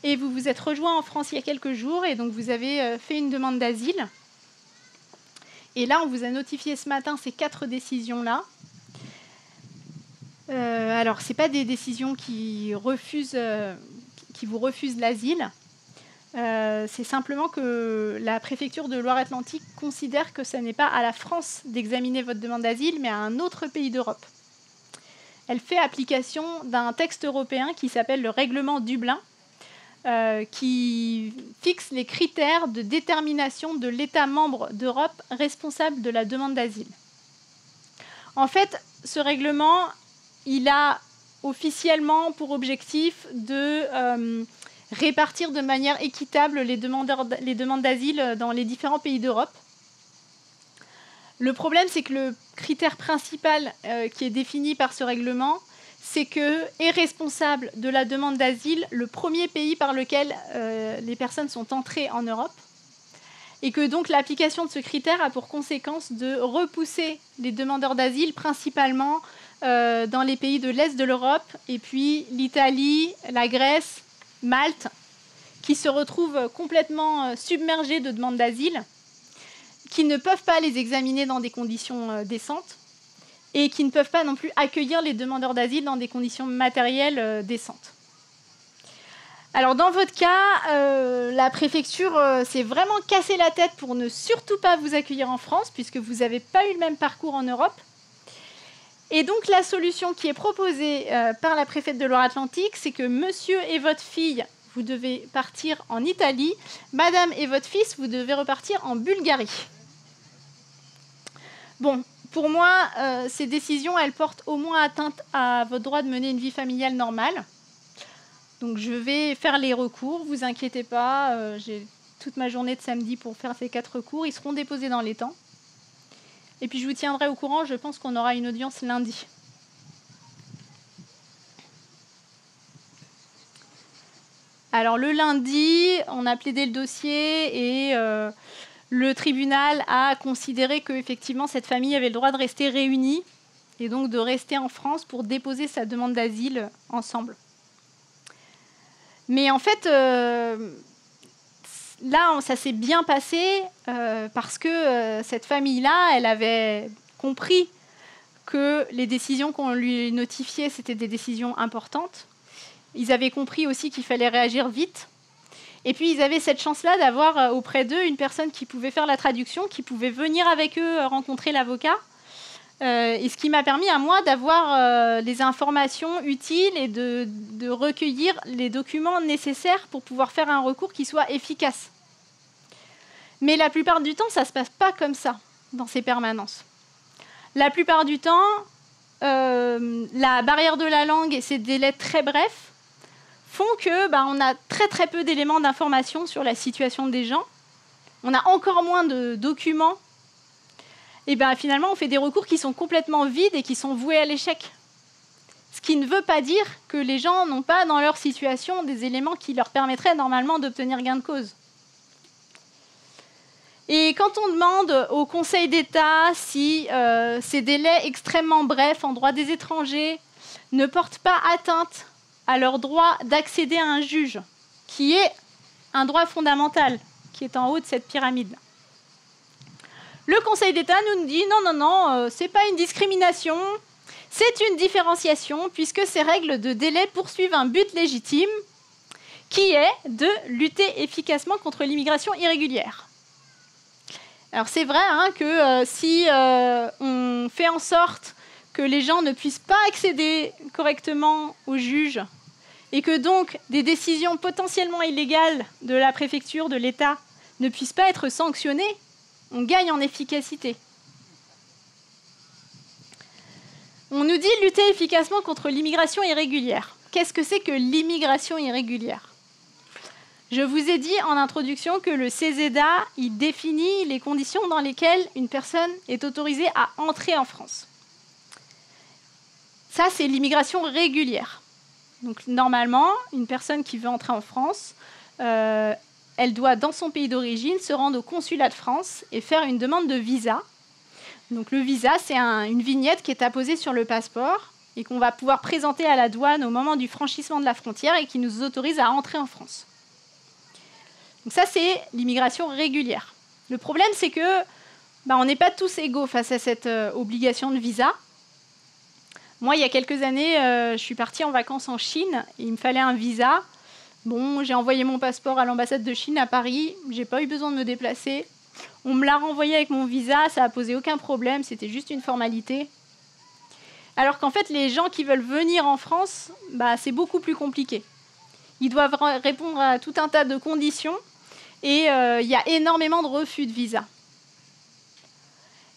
Speaker 1: Et vous vous êtes rejoint en France il y a quelques jours, et donc vous avez fait une demande d'asile. Et là, on vous a notifié ce matin ces 4 décisions-là. Alors, ce n'est pas des décisions qui vous refusent l'asile. C'est simplement que la préfecture de Loire-Atlantique considère que ce n'est pas à la France d'examiner votre demande d'asile, mais à un autre pays d'Europe. Elle fait application d'un texte européen qui s'appelle le règlement Dublin, qui fixe les critères de détermination de l'État membre d'Europe responsable de la demande d'asile. En fait, ce règlement, il a officiellement pour objectif de répartir de manière équitable les demandes d'asile dans les différents pays d'Europe. Le problème, c'est que le critère principal qui est défini par ce règlement, c'est que est responsable de la demande d'asile le premier pays par lequel les personnes sont entrées en Europe, et que donc l'application de ce critère a pour conséquence de repousser les demandeurs d'asile principalement dans les pays de l'Est de l'Europe, et puis l'Italie, la Grèce, Malte, qui se retrouvent complètement submergés de demandes d'asile, qui ne peuvent pas les examiner dans des conditions décentes, et qui ne peuvent pas non plus accueillir les demandeurs d'asile dans des conditions matérielles décentes. Alors dans votre cas, la préfecture s'est vraiment cassé la tête pour ne surtout pas vous accueillir en France, puisque vous n'avez pas eu le même parcours en Europe. Et donc la solution qui est proposée par la préfète de Loire-Atlantique, c'est que monsieur et votre fille, vous devez partir en Italie, madame et votre fils, vous devez repartir en Bulgarie. Bon, pour moi, ces décisions, elles portent au moins atteinte à votre droit de mener une vie familiale normale. Donc je vais faire les recours, vous inquiétez pas, j'ai toute ma journée de samedi pour faire ces 4 recours, ils seront déposés dans les temps. Et puis je vous tiendrai au courant, je pense qu'on aura une audience lundi. Alors le lundi, on a plaidé le dossier et le tribunal a considéré qu'effectivement cette famille avait le droit de rester réunie et donc de rester en France pour déposer sa demande d'asile ensemble. Mais en fait, là, ça s'est bien passé parce que cette famille-là, elle avait compris que les décisions qu'on lui notifiait, c'était des décisions importantes. Ils avaient compris aussi qu'il fallait réagir vite. Et puis, ils avaient cette chance-là d'avoir auprès d'eux une personne qui pouvait faire la traduction, qui pouvait venir avec eux rencontrer l'avocat. Et ce qui m'a permis à moi d'avoir les informations utiles et de recueillir les documents nécessaires pour pouvoir faire un recours qui soit efficace. Mais la plupart du temps, ça ne se passe pas comme ça dans ces permanences. La plupart du temps, la barrière de la langue et ces délais très brefs font que on a très très peu d'éléments d'information sur la situation des gens. On a encore moins de documents. Et finalement, on fait des recours qui sont complètement vides et qui sont voués à l'échec. Ce qui ne veut pas dire que les gens n'ont pas dans leur situation des éléments qui leur permettraient normalement d'obtenir gain de cause. Et quand on demande au Conseil d'État si ces délais extrêmement brefs en droit des étrangers ne portent pas atteinte à leur droit d'accéder à un juge, qui est un droit fondamental, qui est en haut de cette pyramide. Le Conseil d'État nous dit non, c'est pas une discrimination, c'est une différenciation, puisque ces règles de délai poursuivent un but légitime, qui est de lutter efficacement contre l'immigration irrégulière. Alors c'est vrai que si on fait en sorte que les gens ne puissent pas accéder correctement au juge et que donc des décisions potentiellement illégales de la préfecture, de l'État, ne puissent pas être sanctionnées, on gagne en efficacité. On nous dit lutter efficacement contre l'immigration irrégulière. Qu'est-ce que c'est que l'immigration irrégulière ? Je vous ai dit en introduction que le CESEDA, il définit les conditions dans lesquelles une personne est autorisée à entrer en France. Ça, c'est l'immigration régulière. Donc, normalement, une personne qui veut entrer en France, elle doit, dans son pays d'origine, se rendre au consulat de France et faire une demande de visa. Donc, le visa, c'est une vignette qui est apposée sur le passeport et qu'on va pouvoir présenter à la douane au moment du franchissement de la frontière et qui nous autorise à entrer en France. Donc ça, c'est l'immigration régulière. Le problème, c'est que on n'est pas tous égaux face à cette obligation de visa. Moi, il y a quelques années, je suis partie en vacances en Chine et il me fallait un visa. Bon, j'ai envoyé mon passeport à l'ambassade de Chine à Paris. J'ai pas eu besoin de me déplacer. On me l'a renvoyé avec mon visa, ça n'a posé aucun problème, c'était juste une formalité. Alors qu'en fait, les gens qui veulent venir en France, c'est beaucoup plus compliqué. Ils doivent répondre à tout un tas de conditions et il y a énormément de refus de visa.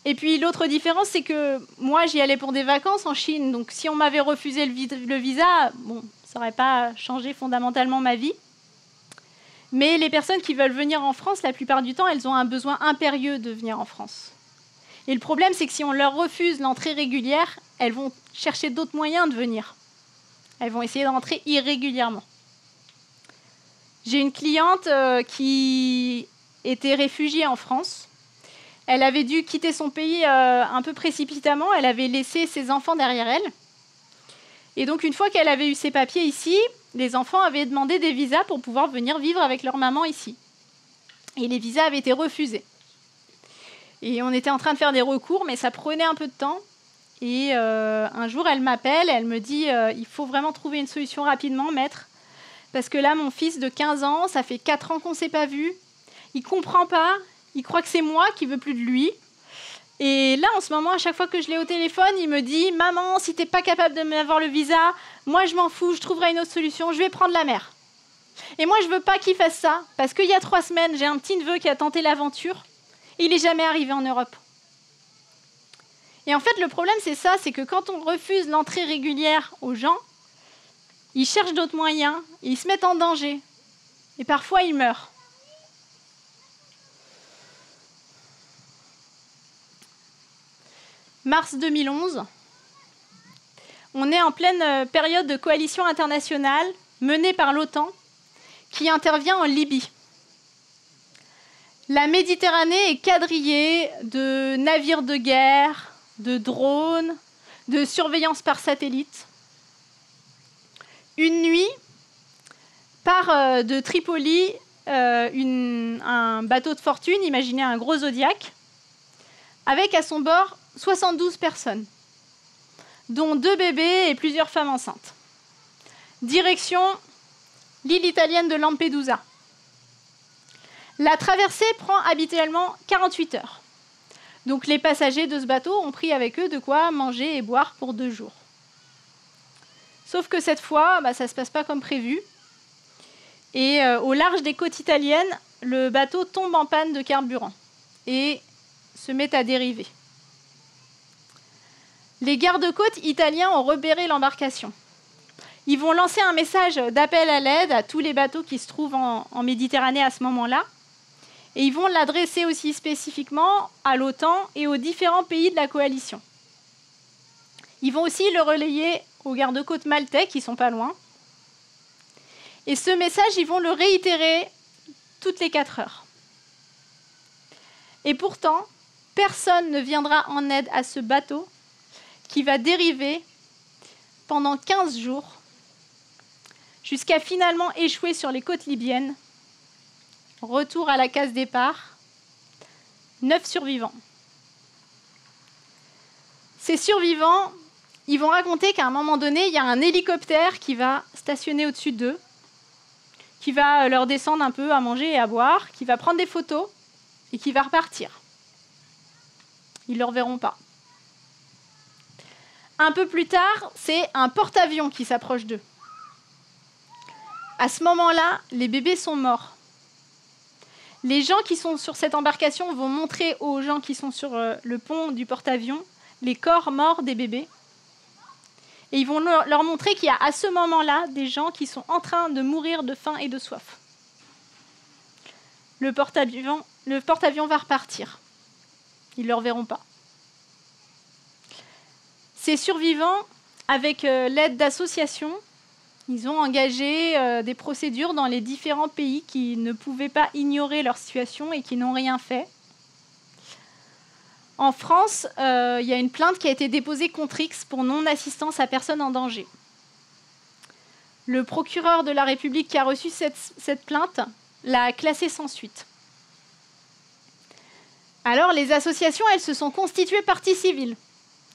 Speaker 1: Et puis l'autre différence, c'est que moi, j'y allais pour des vacances en Chine, donc si on m'avait refusé le visa, ça n'aurait pas changé fondamentalement ma vie. Mais les personnes qui veulent venir en France, la plupart du temps, elles ont un besoin impérieux de venir en France. Et le problème, c'est que si on leur refuse l'entrée régulière, elles vont chercher d'autres moyens de venir. Elles vont essayer de rentrer irrégulièrement. J'ai une cliente qui était réfugiée en France. Elle avait dû quitter son pays un peu précipitamment. Elle avait laissé ses enfants derrière elle. Et donc, une fois qu'elle avait eu ses papiers ici, les enfants avaient demandé des visas pour pouvoir venir vivre avec leur maman ici. Et les visas avaient été refusés. Et on était en train de faire des recours, mais ça prenait un peu de temps. Et un jour, elle m'appelle, elle me dit « Il faut vraiment trouver une solution rapidement, maître. Parce que là, mon fils de 15 ans, ça fait 4 ans qu'on ne s'est pas vu. Il ne comprend pas. Il croit que c'est moi qui ne veux plus de lui. Et là, en ce moment, à chaque fois que je l'ai au téléphone, il me dit « Maman, si tu n'es pas capable de m'avoir le visa, moi, je m'en fous, je trouverai une autre solution, je vais prendre la mer. » Et moi, je ne veux pas qu'il fasse ça, parce qu'il y a 3 semaines, j'ai un petit neveu qui a tenté l'aventure. Et il n'est jamais arrivé en Europe. Et en fait, le problème, c'est ça, c'est que quand on refuse l'entrée régulière aux gens, ils cherchent d'autres moyens, et ils se mettent en danger. Et parfois, ils meurent. Mars 2011, on est en pleine période de coalition internationale menée par l'OTAN qui intervient en Libye. La Méditerranée est quadrillée de navires de guerre, de drones, de surveillance par satellite. Une nuit, part de Tripoli un bateau de fortune, imaginez un gros Zodiac, avec à son bord 72 personnes, dont 2 bébés et plusieurs femmes enceintes. Direction l'île italienne de Lampedusa. La traversée prend habituellement 48 heures. Donc les passagers de ce bateau ont pris avec eux de quoi manger et boire pour 2 jours. Sauf que cette fois, ça ne se passe pas comme prévu. Et au large des côtes italiennes, le bateau tombe en panne de carburant et se met à dériver. Les gardes-côtes italiens ont repéré l'embarcation. Ils vont lancer un message d'appel à l'aide à tous les bateaux qui se trouvent en Méditerranée à ce moment-là. Et ils vont l'adresser aussi spécifiquement à l'OTAN et aux différents pays de la coalition. Ils vont aussi le relayer aux gardes-côtes maltais qui ne sont pas loin. Et ce message, ils vont le réitérer toutes les 4 heures. Et pourtant, personne ne viendra en aide à ce bateau qui va dériver pendant 15 jours jusqu'à finalement échouer sur les côtes libyennes. Retour à la case départ, 9 survivants. Ces survivants, ils vont raconter qu'à un moment donné, il y a un hélicoptère qui va stationner au-dessus d'eux, qui va leur descendre un peu à manger et à boire, qui va prendre des photos et qui va repartir. Ils ne le reverront pas. Un peu plus tard, c'est un porte-avions qui s'approche d'eux. À ce moment-là, les bébés sont morts. Les gens qui sont sur cette embarcation vont montrer aux gens qui sont sur le pont du porte-avions les corps morts des bébés. Et ils vont leur montrer qu'il y a à ce moment-là des gens qui sont en train de mourir de faim et de soif. Le porte-avions va repartir. Ils ne le reverront pas. Ces survivants, avec l'aide d'associations, ils ont engagé des procédures dans les différents pays qui ne pouvaient pas ignorer leur situation et qui n'ont rien fait. En France, il y a une plainte qui a été déposée contre X pour non-assistance à personne en danger. Le procureur de la République qui a reçu cette plainte l'a classée sans suite. Alors, les associations, elles se sont constituées partie civile.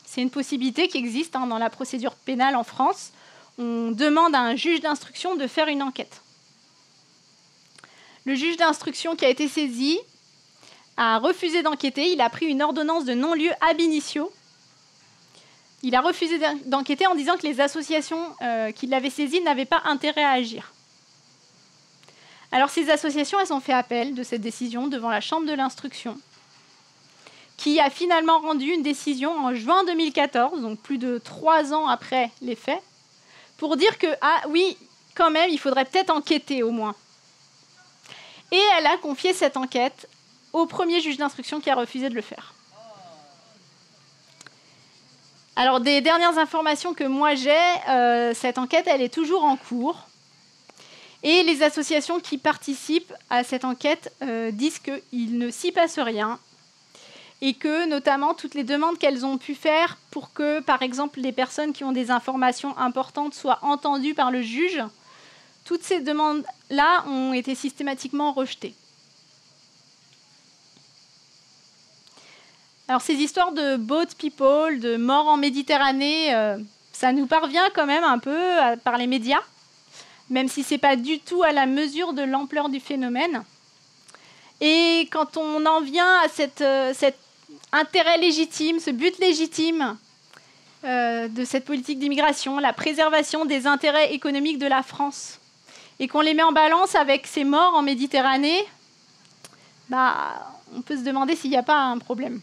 Speaker 1: C'est une possibilité qui existe dans la procédure pénale en France. On demande à un juge d'instruction de faire une enquête. Le juge d'instruction qui a été saisi a refusé d'enquêter. Il a pris une ordonnance de non-lieu ab initio. Il a refusé d'enquêter en disant que les associations qui l'avaient saisi n'avaient pas intérêt à agir. Alors ces associations, elles ont fait appel de cette décision devant la Chambre de l'instruction, qui a finalement rendu une décision en juin 2014, donc plus de 3 ans après les faits, pour dire que, ah oui, quand même, il faudrait peut-être enquêter au moins. Et elle a confié cette enquête au premier juge d'instruction qui a refusé de le faire. Alors, des dernières informations que moi j'ai, cette enquête, elle est toujours en cours. Et les associations qui participent à cette enquête disent qu'il ne s'y passe rien. Et que, notamment, toutes les demandes qu'elles ont pu faire pour que, par exemple, les personnes qui ont des informations importantes soient entendues par le juge, toutes ces demandes-là ont été systématiquement rejetées. Alors, ces histoires de boat people, de morts en Méditerranée, ça nous parvient quand même un peu par les médias, même si ce n'est pas du tout à la mesure de l'ampleur du phénomène. Et quand on en vient à cet intérêt légitime, ce but légitime de cette politique d'immigration, la préservation des intérêts économiques de la France, et qu'on les met en balance avec ces morts en Méditerranée, on peut se demander s'il n'y a pas un problème.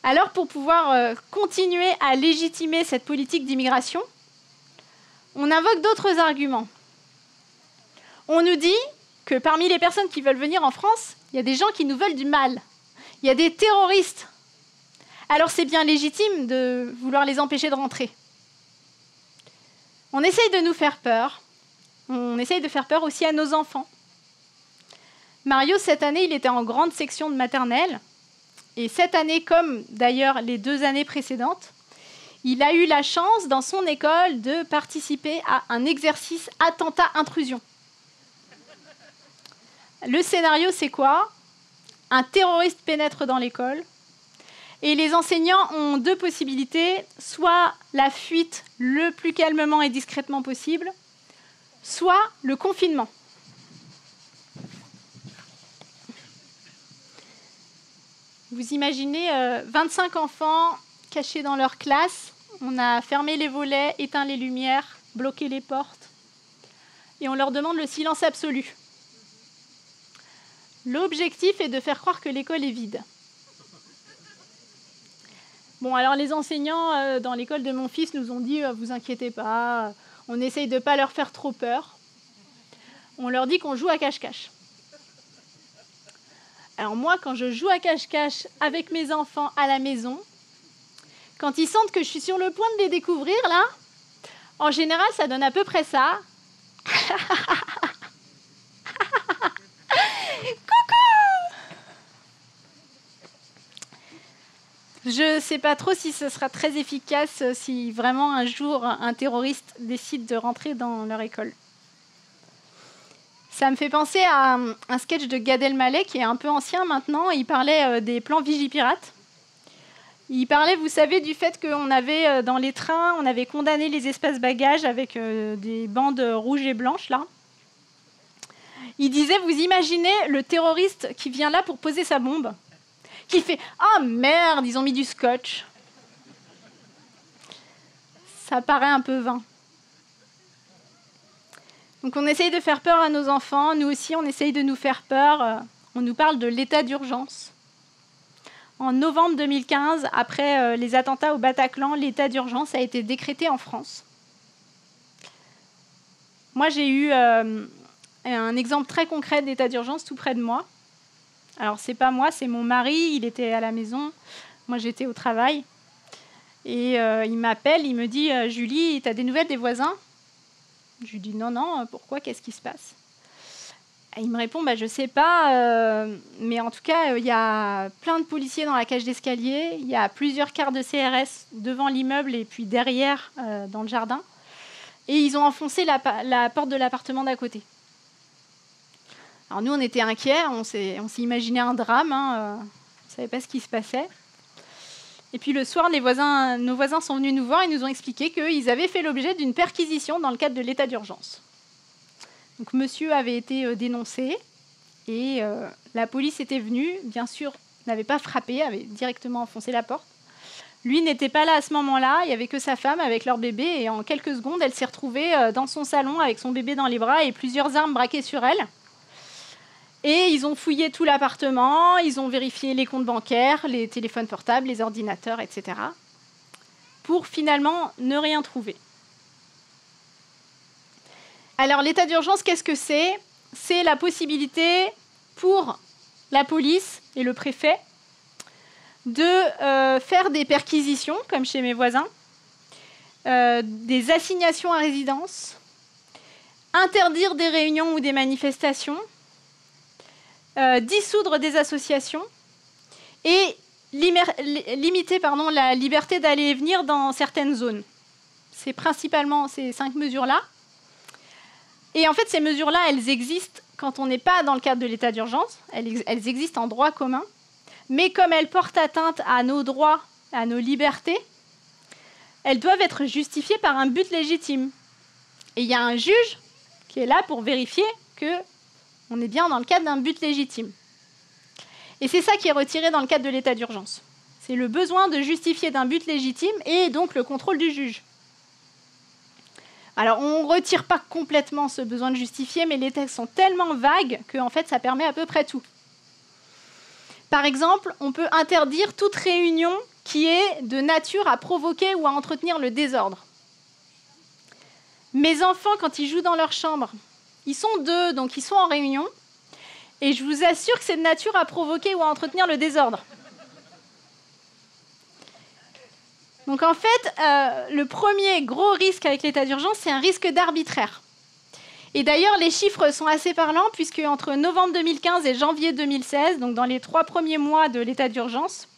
Speaker 1: Alors, pour pouvoir continuer à légitimer cette politique d'immigration, on invoque d'autres arguments. On nous dit que parmi les personnes qui veulent venir en France, il y a des gens qui nous veulent du mal. Il y a des terroristes. Alors, c'est bien légitime de vouloir les empêcher de rentrer. On essaye de nous faire peur. On essaye de faire peur aussi à nos enfants. Mario, cette année, il était en grande section de maternelle. Et cette année, comme d'ailleurs les 2 années précédentes, il a eu la chance dans son école de participer à un exercice attentat-intrusion. Le scénario, c'est quoi? Un terroriste pénètre dans l'école et les enseignants ont 2 possibilités, soit la fuite le plus calmement et discrètement possible, soit le confinement. Vous imaginez 25 enfants cachés dans leur classe. On a fermé les volets, éteint les lumières, bloqué les portes. Et on leur demande le silence absolu. L'objectif est de faire croire que l'école est vide. Bon, alors les enseignants dans l'école de mon fils nous ont dit « Vous inquiétez pas, on essaye de ne pas leur faire trop peur. » On leur dit qu'on joue à cache-cache. Alors moi, quand je joue à cache-cache avec mes enfants à la maison, quand ils sentent que je suis sur le point de les découvrir, là, en général, ça donne à peu près ça. Je ne sais pas trop si ce sera très efficace si vraiment un jour un terroriste décide de rentrer dans leur école. Ça me fait penser à un sketch de Gad Elmaleh qui est un peu ancien maintenant. Il parlait des plans Vigipirate. Il parlait, vous savez, du fait qu'on avait dans les trains, on avait condamné les espaces bagages avec des bandes rouges et blanches là. Il disait, vous imaginez le terroriste qui vient là pour poser sa bombe, qui fait « Ah merde, ils ont mis du scotch !» Ça paraît un peu vain. Donc on essaye de faire peur à nos enfants. Nous aussi, on essaye de nous faire peur. On nous parle de l'état d'urgence. En novembre 2015, après les attentats au Bataclan, l'état d'urgence a été décrété en France. Moi, j'ai eu un exemple très concret d'état d'urgence tout près de moi. Alors, c'est pas moi, c'est mon mari. Il était à la maison. Moi, j'étais au travail. Et il m'appelle, il me dit « Julie, tu as des nouvelles des voisins ?» Je lui dis « Non, pourquoi? Qu'est-ce qui se passe ?» Et il me répond « Je ne sais pas, mais en tout cas, il y a plein de policiers dans la cage d'escalier. Il y a plusieurs quarts de CRS devant l'immeuble et puis derrière, dans le jardin. Et ils ont enfoncé la porte de l'appartement d'à côté. » Alors nous, on était inquiets, on s'est imaginé un drame, on ne savait pas ce qui se passait. Et puis le soir, nos voisins sont venus nous voir et nous ont expliqué qu'ils avaient fait l'objet d'une perquisition dans le cadre de l'état d'urgence. Donc monsieur avait été dénoncé et la police était venue, bien sûr, n'avait pas frappé, avait directement enfoncé la porte. Lui n'était pas là à ce moment-là, il n'y avait que sa femme avec leur bébé et en quelques secondes, elle s'est retrouvée dans son salon avec son bébé dans les bras et plusieurs armes braquées sur elle. Et ils ont fouillé tout l'appartement, ils ont vérifié les comptes bancaires, les téléphones portables, les ordinateurs, etc. pour finalement ne rien trouver. Alors l'état d'urgence, qu'est-ce que c'est? C'est la possibilité pour la police et le préfet de faire des perquisitions, comme chez mes voisins, des assignations à résidence, interdire des réunions ou des manifestations, dissoudre des associations et limiter la liberté d'aller et venir dans certaines zones. C'est principalement ces 5 mesures-là. Et en fait, ces mesures-là, elles existent quand on n'est pas dans le cadre de l'état d'urgence. Elles existent en droit commun. Mais comme elles portent atteinte à nos droits, à nos libertés, elles doivent être justifiées par un but légitime. Et il y a un juge qui est là pour vérifier qu'on est bien dans le cadre d'un but légitime. Et c'est ça qui est retiré dans le cadre de l'état d'urgence. C'est le besoin de justifier d'un but légitime et donc le contrôle du juge. Alors, on ne retire pas complètement ce besoin de justifier, mais les textes sont tellement vagues qu'en fait, ça permet à peu près tout. Par exemple, on peut interdire toute réunion qui est de nature à provoquer ou à entretenir le désordre. Mes enfants, quand ils jouent dans leur chambre, ils sont 2, donc ils sont en réunion, et je vous assure que c'est de nature à provoquer ou à entretenir le désordre. Donc en fait, le premier gros risque avec l'état d'urgence, c'est un risque d'arbitraire. Et d'ailleurs, les chiffres sont assez parlants, puisque entre novembre 2015 et janvier 2016, donc dans les 3 premiers mois de l'état d'urgence,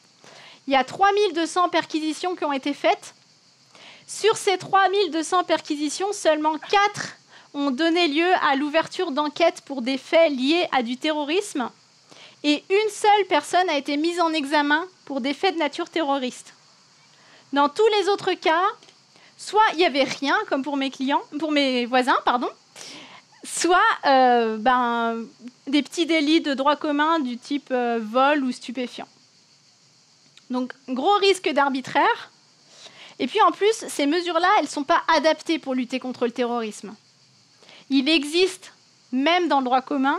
Speaker 1: il y a 3200 perquisitions qui ont été faites. Sur ces 3200 perquisitions, seulement 4 ont donné lieu à l'ouverture d'enquêtes pour des faits liés à du terrorisme. Et une seule personne a été mise en examen pour des faits de nature terroriste. Dans tous les autres cas, soit il n'y avait rien, comme pour mes voisins, soit des petits délits de droit commun du type vol ou stupéfiant. Donc, gros risque d'arbitraire. Et puis en plus, ces mesures-là, elles ne sont pas adaptées pour lutter contre le terrorisme. Il existe, même dans le droit commun,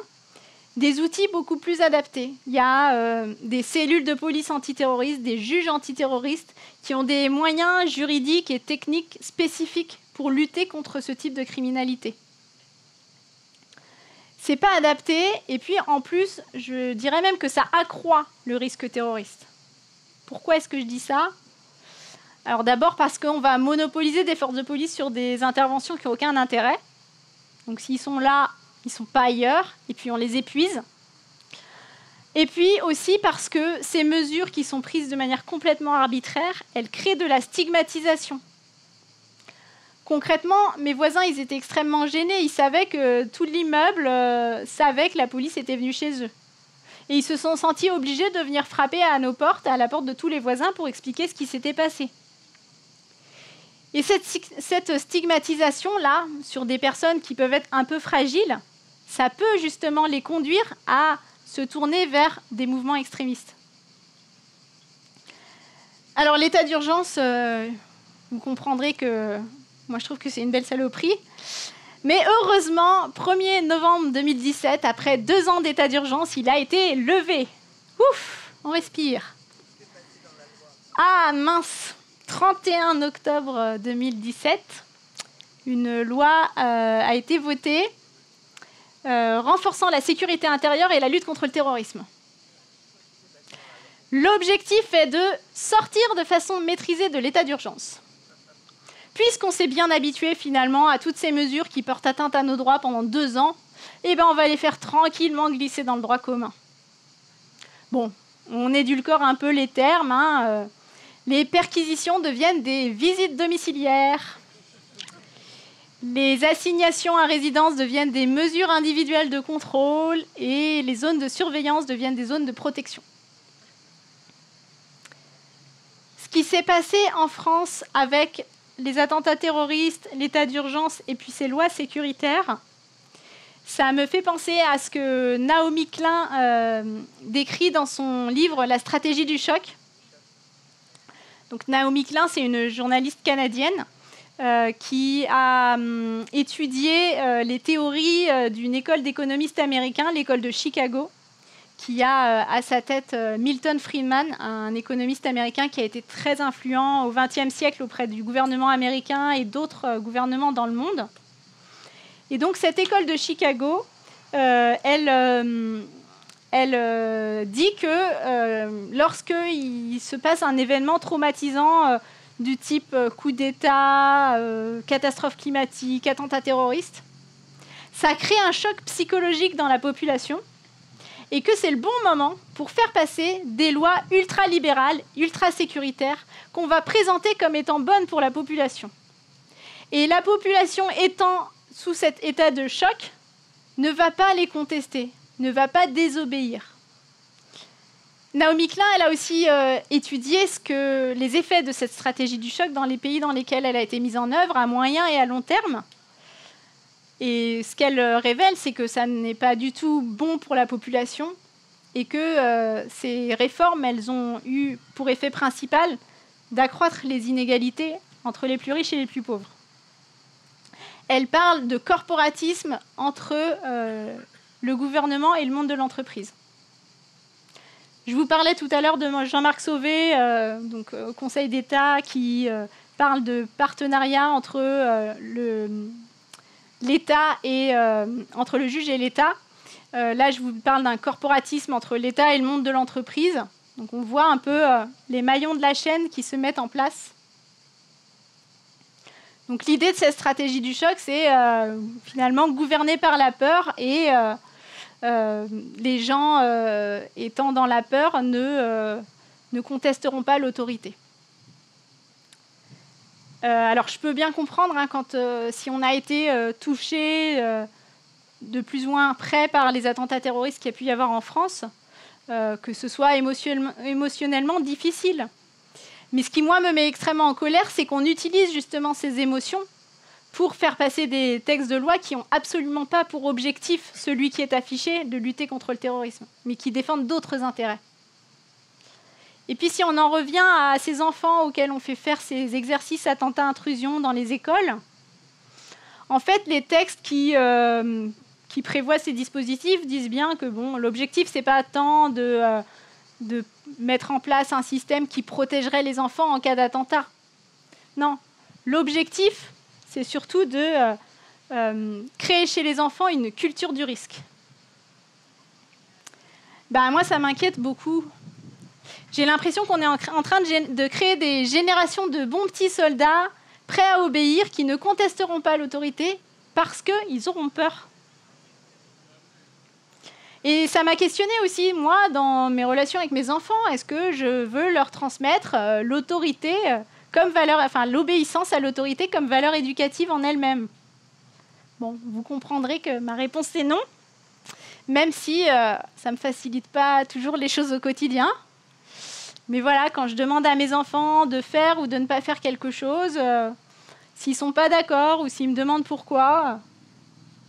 Speaker 1: des outils beaucoup plus adaptés. Il y a des cellules de police antiterroristes, des juges antiterroristes qui ont des moyens juridiques et techniques spécifiques pour lutter contre ce type de criminalité. Ce n'est pas adapté, et puis en plus, je dirais même que ça accroît le risque terroriste. Pourquoi est-ce que je dis ça ? Alors d'abord parce qu'on va monopoliser des forces de police sur des interventions qui n'ont aucun intérêt. Donc s'ils sont là, ils ne sont pas ailleurs, et puis on les épuise. Et puis aussi parce que ces mesures qui sont prises de manière complètement arbitraire, elles créent de la stigmatisation. Concrètement, mes voisins, ils étaient extrêmement gênés. Ils savaient que tout l'immeuble savait que la police était venue chez eux. Et ils se sont sentis obligés de venir frapper à nos portes, à la porte de tous les voisins, pour expliquer ce qui s'était passé. Et cette stigmatisation-là, sur des personnes qui peuvent être un peu fragiles, ça peut justement les conduire à se tourner vers des mouvements extrémistes. Alors l'état d'urgence, vous comprendrez que moi je trouve que c'est une belle saloperie. Mais heureusement, 1er novembre 2017, après 2 ans d'état d'urgence, il a été levé. Ouf, on respire. Ah mince, 31 octobre 2017, une loi a été votée renforçant la sécurité intérieure et la lutte contre le terrorisme. L'objectif est de sortir de façon maîtrisée de l'état d'urgence. Puisqu'on s'est bien habitué finalement à toutes ces mesures qui portent atteinte à nos droits pendant 2 ans, on va les faire tranquillement glisser dans le droit commun. Bon, on édulcore un peu les termes. Les perquisitions deviennent des visites domiciliaires. Les assignations à résidence deviennent des mesures individuelles de contrôle et les zones de surveillance deviennent des zones de protection. Ce qui s'est passé en France avec les attentats terroristes, l'état d'urgence et puis ces lois sécuritaires, ça me fait penser à ce que Naomi Klein décrit dans son livre « La stratégie du choc ». Donc, Naomi Klein, c'est une journaliste canadienne qui a étudié les théories d'une école d'économistes américains, l'école de Chicago, qui a à sa tête Milton Friedman, un économiste américain qui a été très influent au XXe siècle auprès du gouvernement américain et d'autres gouvernements dans le monde. Et donc cette école de Chicago, elle elle dit que lorsqu'il se passe un événement traumatisant du type coup d'État, catastrophe climatique, attentat terroriste, ça crée un choc psychologique dans la population et que c'est le bon moment pour faire passer des lois ultra-libérales, ultra-sécuritaires, qu'on va présenter comme étant bonnes pour la population. Et la population étant sous cet état de choc, ne va pas les contester, ne va pas désobéir. Naomi Klein, elle a aussi étudié les effets de cette stratégie du choc dans les pays dans lesquels elle a été mise en œuvre à moyen et à long terme. Et ce qu'elle révèle, c'est que ça n'est pas du tout bon pour la population et que ces réformes, elles ont eu pour effet principal d'accroître les inégalités entre les plus riches et les plus pauvres. Elle parle de corporatisme entre le gouvernement et le monde de l'entreprise. Je vous parlais tout à l'heure de Jean-Marc Sauvé, au Conseil d'État, qui parle de partenariat entre l'État et entre le juge et l'État. Là, je vous parle d'un corporatisme entre l'État et le monde de l'entreprise. Donc, on voit un peu les maillons de la chaîne qui se mettent en place. Donc, l'idée de cette stratégie du choc, c'est finalement gouverner par la peur et les gens étant dans la peur ne contesteront pas l'autorité. Alors, je peux bien comprendre si on a été touché de plus ou moins près par les attentats terroristes qu'il y a pu y avoir en France, que ce soit émotionnellement difficile. Mais ce qui, moi, me met extrêmement en colère, c'est qu'on utilise justement ces émotions pour faire passer des textes de loi qui n'ont absolument pas pour objectif celui qui est affiché de lutter contre le terrorisme, mais qui défendent d'autres intérêts. Et puis si on en revient à ces enfants auxquels on fait faire ces exercices attentats-intrusion dans les écoles, en fait, les textes qui prévoient ces dispositifs disent bien que l'objectif, ce n'est pas tant de mettre en place un système qui protégerait les enfants en cas d'attentat. Non, l'objectif, c'est surtout de créer chez les enfants une culture du risque. Moi, ça m'inquiète beaucoup. J'ai l'impression qu'on est en train de créer des générations de bons petits soldats prêts à obéir, qui ne contesteront pas l'autorité parce qu'ils auront peur. Et ça m'a questionnée aussi, moi, dans mes relations avec mes enfants. Est-ce que je veux leur transmettre l'autorité comme valeur, l'obéissance à l'autorité comme valeur éducative en elle-même? Bon, vous comprendrez que ma réponse c'est non, même si ça ne me facilite pas toujours les choses au quotidien. Mais voilà, quand je demande à mes enfants de faire ou de ne pas faire quelque chose, s'ils ne sont pas d'accord ou s'ils me demandent pourquoi,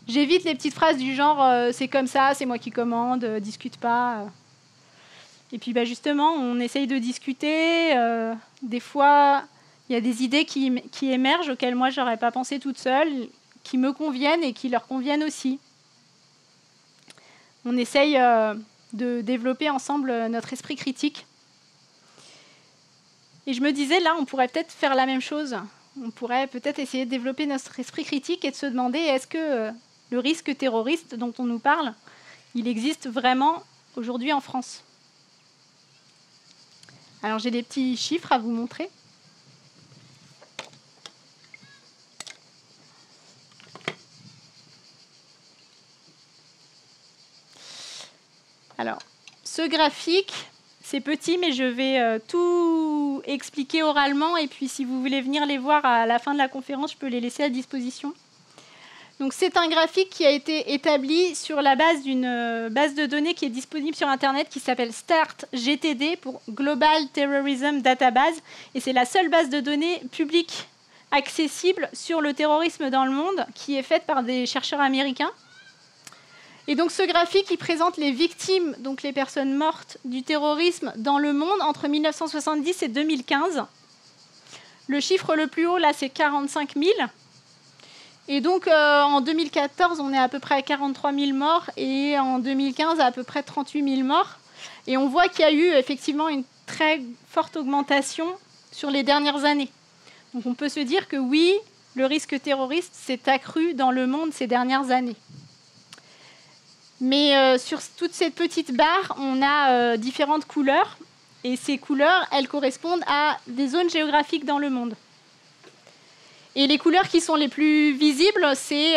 Speaker 1: j'évite les petites phrases du genre c'est comme ça, c'est moi qui commande, discute pas. Et puis justement, on essaye de discuter. Des fois, il y a des idées qui émergent auxquelles moi, je n'aurais pas pensé toute seule, qui me conviennent et qui leur conviennent aussi. On essaye de développer ensemble notre esprit critique. Et je me disais, là, on pourrait peut-être faire la même chose. On pourrait peut-être essayer de développer notre esprit critique et de se demander, est-ce que le risque terroriste dont on nous parle, il existe vraiment aujourd'hui en France? Alors, j'ai des petits chiffres à vous montrer. Alors, ce graphique, c'est petit, mais je vais tout expliquer oralement. Et puis, si vous voulez venir les voir à la fin de la conférence, je peux les laisser à disposition. Donc, c'est un graphique qui a été établi sur la base d'une base de données qui est disponible sur Internet, qui s'appelle START-GTD, pour Global Terrorism Database. Et c'est la seule base de données publique accessible sur le terrorisme dans le monde, qui est faite par des chercheurs américains. Et donc ce graphique, il présente les victimes, donc les personnes mortes du terrorisme dans le monde entre 1970 et 2015. Le chiffre le plus haut, là, c'est 45 000. Et donc en 2014, on est à peu près à 43 000 morts et en 2015, à peu près 38 000 morts. Et on voit qu'il y a eu effectivement une très forte augmentation sur les dernières années. Donc on peut se dire que oui, le risque terroriste s'est accru dans le monde ces dernières années. Mais sur toute cette petite barre, on a différentes couleurs. Et ces couleurs, elles correspondent à des zones géographiques dans le monde. Et les couleurs qui sont les plus visibles, c'est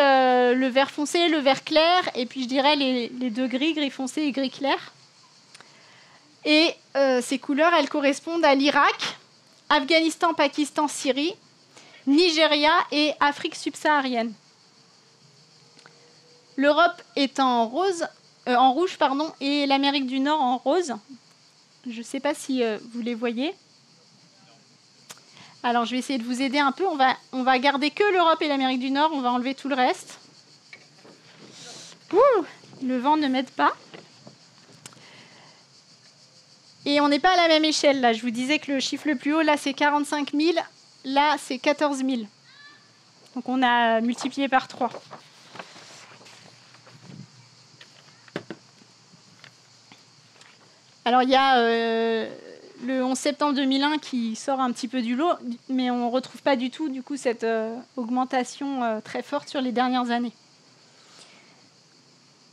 Speaker 1: le vert foncé, le vert clair, et puis je dirais les deux gris, gris foncé et gris clair. Et ces couleurs, elles correspondent à l'Irak, Afghanistan, Pakistan, Syrie, Nigeria et Afrique subsaharienne. L'Europe est en rouge, et l'Amérique du Nord en rose. Je ne sais pas si vous les voyez. Alors, je vais essayer de vous aider un peu. On va garder que l'Europe et l'Amérique du Nord. On va enlever tout le reste. Ouh, le vent ne m'aide pas. Et on n'est pas à la même échelle. Là, je vous disais que le chiffre le plus haut, là, c'est 45 000. Là, c'est 14 000. Donc, on a multiplié par 3. Alors, il y a le 11 septembre 2001 qui sort un petit peu du lot, mais on ne retrouve pas du tout, cette augmentation très forte sur les dernières années.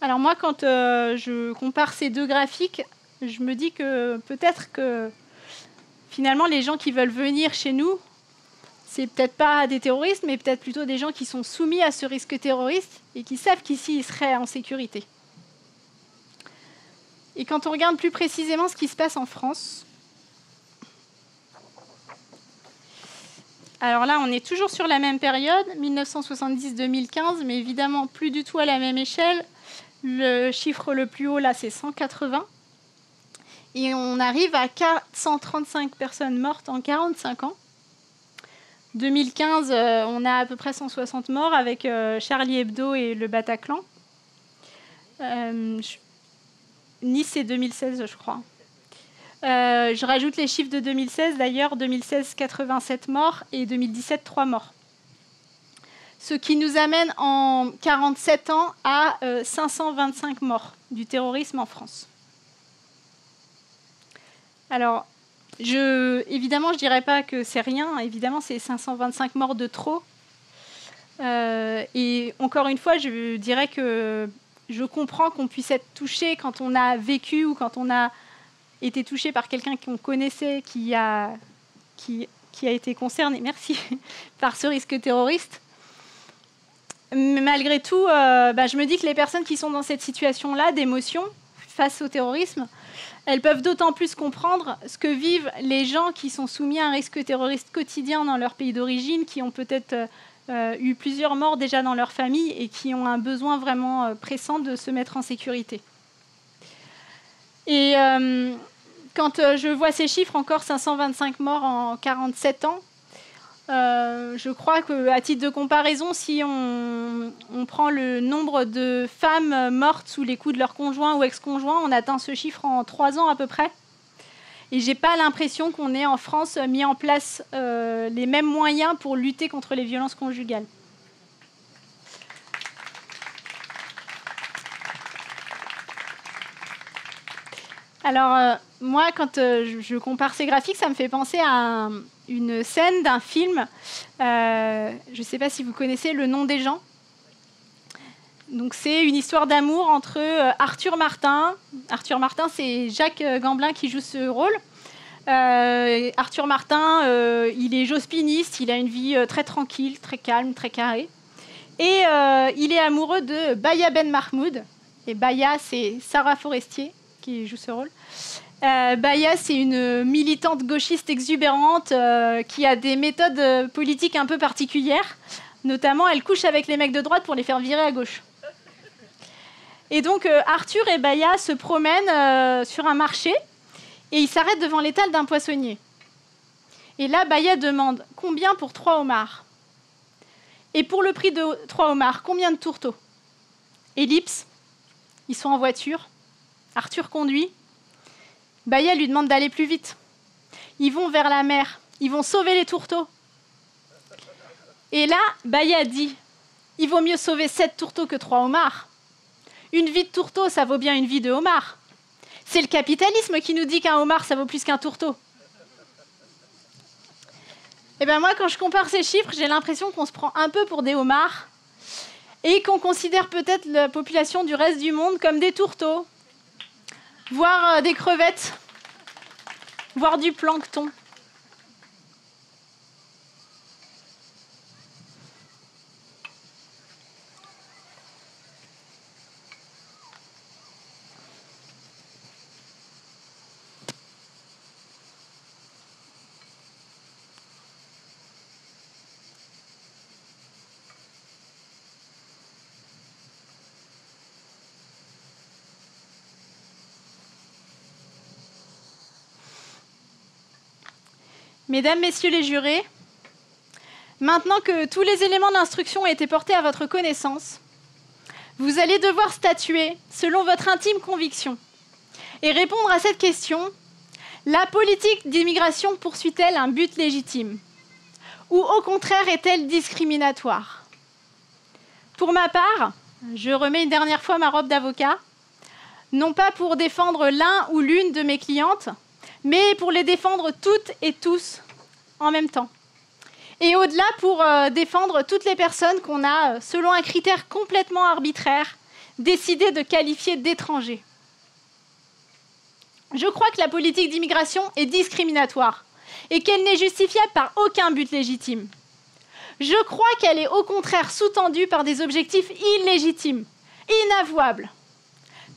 Speaker 1: Alors moi, quand je compare ces deux graphiques, je me dis que peut-être que finalement, les gens qui veulent venir chez nous, c'est peut-être pas des terroristes, mais peut-être plutôt des gens qui sont soumis à ce risque terroriste et qui savent qu'ici, ils seraient en sécurité. Et quand on regarde plus précisément ce qui se passe en France, alors là, on est toujours sur la même période, 1970-2015, mais évidemment plus du tout à la même échelle. Le chiffre le plus haut, là, c'est 180. Et on arrive à 435 personnes mortes en 45 ans. 2015, on a à peu près 160 morts avec Charlie Hebdo et le Bataclan. Nice, c'est 2016, je crois. Je rajoute les chiffres de 2016. D'ailleurs, 2016, 87 morts et 2017, 3 morts. Ce qui nous amène en 47 ans à 525 morts du terrorisme en France. Alors, évidemment, je ne dirais pas que c'est rien. Évidemment, c'est 525 morts de trop. Et encore une fois, je dirais que je comprends qu'on puisse être touché quand on a vécu ou quand on a été touché par quelqu'un qu'on connaissait qui a été concerné, merci, par ce risque terroriste. Mais malgré tout, je me dis que les personnes qui sont dans cette situation-là d'émotion face au terrorisme, elles peuvent d'autant plus comprendre ce que vivent les gens qui sont soumis à un risque terroriste quotidien dans leur pays d'origine, qui ont peut-être eu plusieurs morts déjà dans leur famille et qui ont un besoin vraiment pressant de se mettre en sécurité. Et quand je vois ces chiffres, encore 525 morts en 47 ans, je crois qu'à titre de comparaison, si on prend le nombre de femmes mortes sous les coups de leur conjoint ou ex-conjoint, on atteint ce chiffre en 3 ans à peu près. Et je n'ai pas l'impression qu'on ait en France mis en place les mêmes moyens pour lutter contre les violences conjugales. Alors, moi, quand je compare ces graphiques, ça me fait penser à une scène d'un film. Je ne sais pas si vous connaissez Le Nom des gens. Donc, c'est une histoire d'amour entre Arthur Martin. Arthur Martin, c'est Jacques Gamblin qui joue ce rôle. Arthur Martin, il est jospiniste, il a une vie très tranquille, très calme, très carrée. Et il est amoureux de Baya Ben Mahmoud. Et Baya, c'est Sarah Forestier qui joue ce rôle. Baya, c'est une militante gauchiste exubérante qui a des méthodes politiques un peu particulières. Notamment, elle couche avec les mecs de droite pour les faire virer à gauche. Et donc, Arthur et Baya se promènent sur un marché et ils s'arrêtent devant l'étal d'un poissonnier. Et là, Baya demande « Combien pour 3 homards ?» Et pour le prix de 3 homards, combien de tourteaux? Ellipse, ils sont en voiture. Arthur conduit. Baya lui demande d'aller plus vite. Ils vont vers la mer. Ils vont sauver les tourteaux. Et là, Baya dit « Il vaut mieux sauver 7 tourteaux que 3 homards. Une vie de tourteau, ça vaut bien une vie de homard. C'est le capitalisme qui nous dit qu'un homard, ça vaut plus qu'un tourteau. » Et bien moi, quand je compare ces chiffres, j'ai l'impression qu'on se prend un peu pour des homards. et qu'on considère peut-être la population du reste du monde comme des tourteaux, voire des crevettes, voire du plancton. Mesdames, Messieurs les jurés, maintenant que tous les éléments d'instruction ont été portés à votre connaissance, vous allez devoir statuer selon votre intime conviction et répondre à cette question: la politique d'immigration poursuit-elle un but légitime? Ou au contraire est-elle discriminatoire? Pour ma part, je remets une dernière fois ma robe d'avocat, non pas pour défendre l'un ou l'une de mes clientes, mais pour les défendre toutes et tous en même temps. Et au-delà, pour défendre toutes les personnes qu'on a, selon un critère complètement arbitraire, décidé de qualifier d'étrangers. Je crois que la politique d'immigration est discriminatoire et qu'elle n'est justifiable par aucun but légitime. Je crois qu'elle est au contraire sous-tendue par des objectifs illégitimes, inavouables.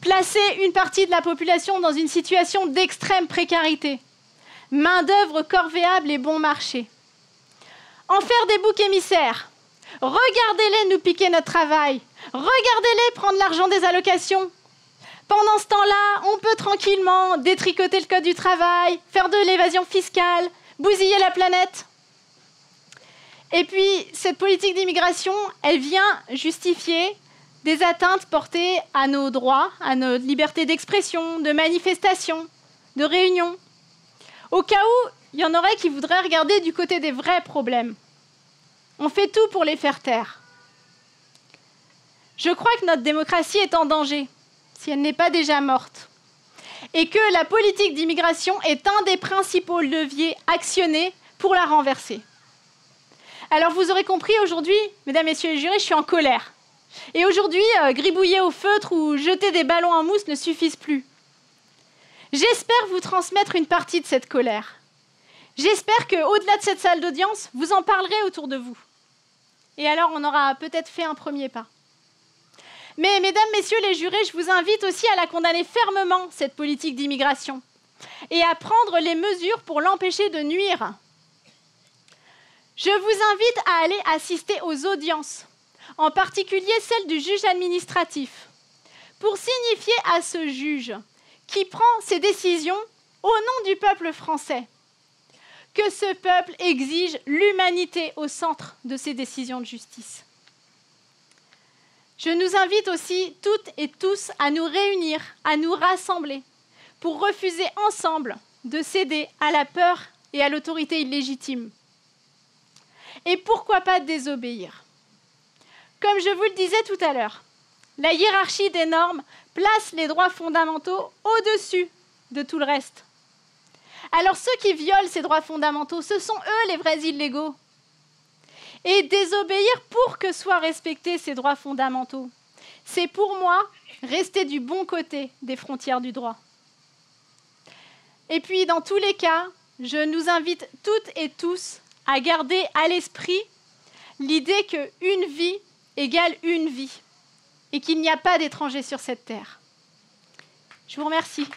Speaker 1: Placer une partie de la population dans une situation d'extrême précarité, main-d'œuvre corvéable et bon marché. En faire des boucs émissaires. Regardez-les nous piquer notre travail. Regardez-les prendre l'argent des allocations. Pendant ce temps-là, on peut tranquillement détricoter le code du travail, faire de l'évasion fiscale, bousiller la planète. Et puis, cette politique d'immigration, elle vient justifier des atteintes portées à nos droits, à notre liberté d'expression, de manifestation, de réunion. Au cas où il y en aurait qui voudraient regarder du côté des vrais problèmes. On fait tout pour les faire taire. Je crois que notre démocratie est en danger, si elle n'est pas déjà morte, et que la politique d'immigration est un des principaux leviers actionnés pour la renverser. Alors vous aurez compris, aujourd'hui, mesdames, messieurs les jurés, je suis en colère. Et aujourd'hui, gribouiller au feutre ou jeter des ballons en mousse ne suffisent plus. J'espère vous transmettre une partie de cette colère. J'espère qu'au-delà de cette salle d'audience, vous en parlerez autour de vous. Et alors, on aura peut-être fait un premier pas. Mais, mesdames, messieurs les jurés, je vous invite aussi à la condamner fermement, cette politique d'immigration, et à prendre les mesures pour l'empêcher de nuire. Je vous invite à aller assister aux audiences, en particulier celle du juge administratif, pour signifier à ce juge qui prend ses décisions au nom du peuple français que ce peuple exige l'humanité au centre de ses décisions de justice. Je nous invite aussi toutes et tous à nous réunir, à nous rassembler pour refuser ensemble de céder à la peur et à l'autorité illégitime. Et pourquoi pas désobéir? Comme je vous le disais tout à l'heure, la hiérarchie des normes place les droits fondamentaux au-dessus de tout le reste. Alors ceux qui violent ces droits fondamentaux, ce sont eux les vrais illégaux. Et désobéir pour que soient respectés ces droits fondamentaux, c'est pour moi rester du bon côté des frontières du droit. Et puis dans tous les cas, je nous invite toutes et tous à garder à l'esprit l'idée qu'une vie égale une vie et qu'il n'y a pas d'étrangers sur cette terre. Je vous remercie.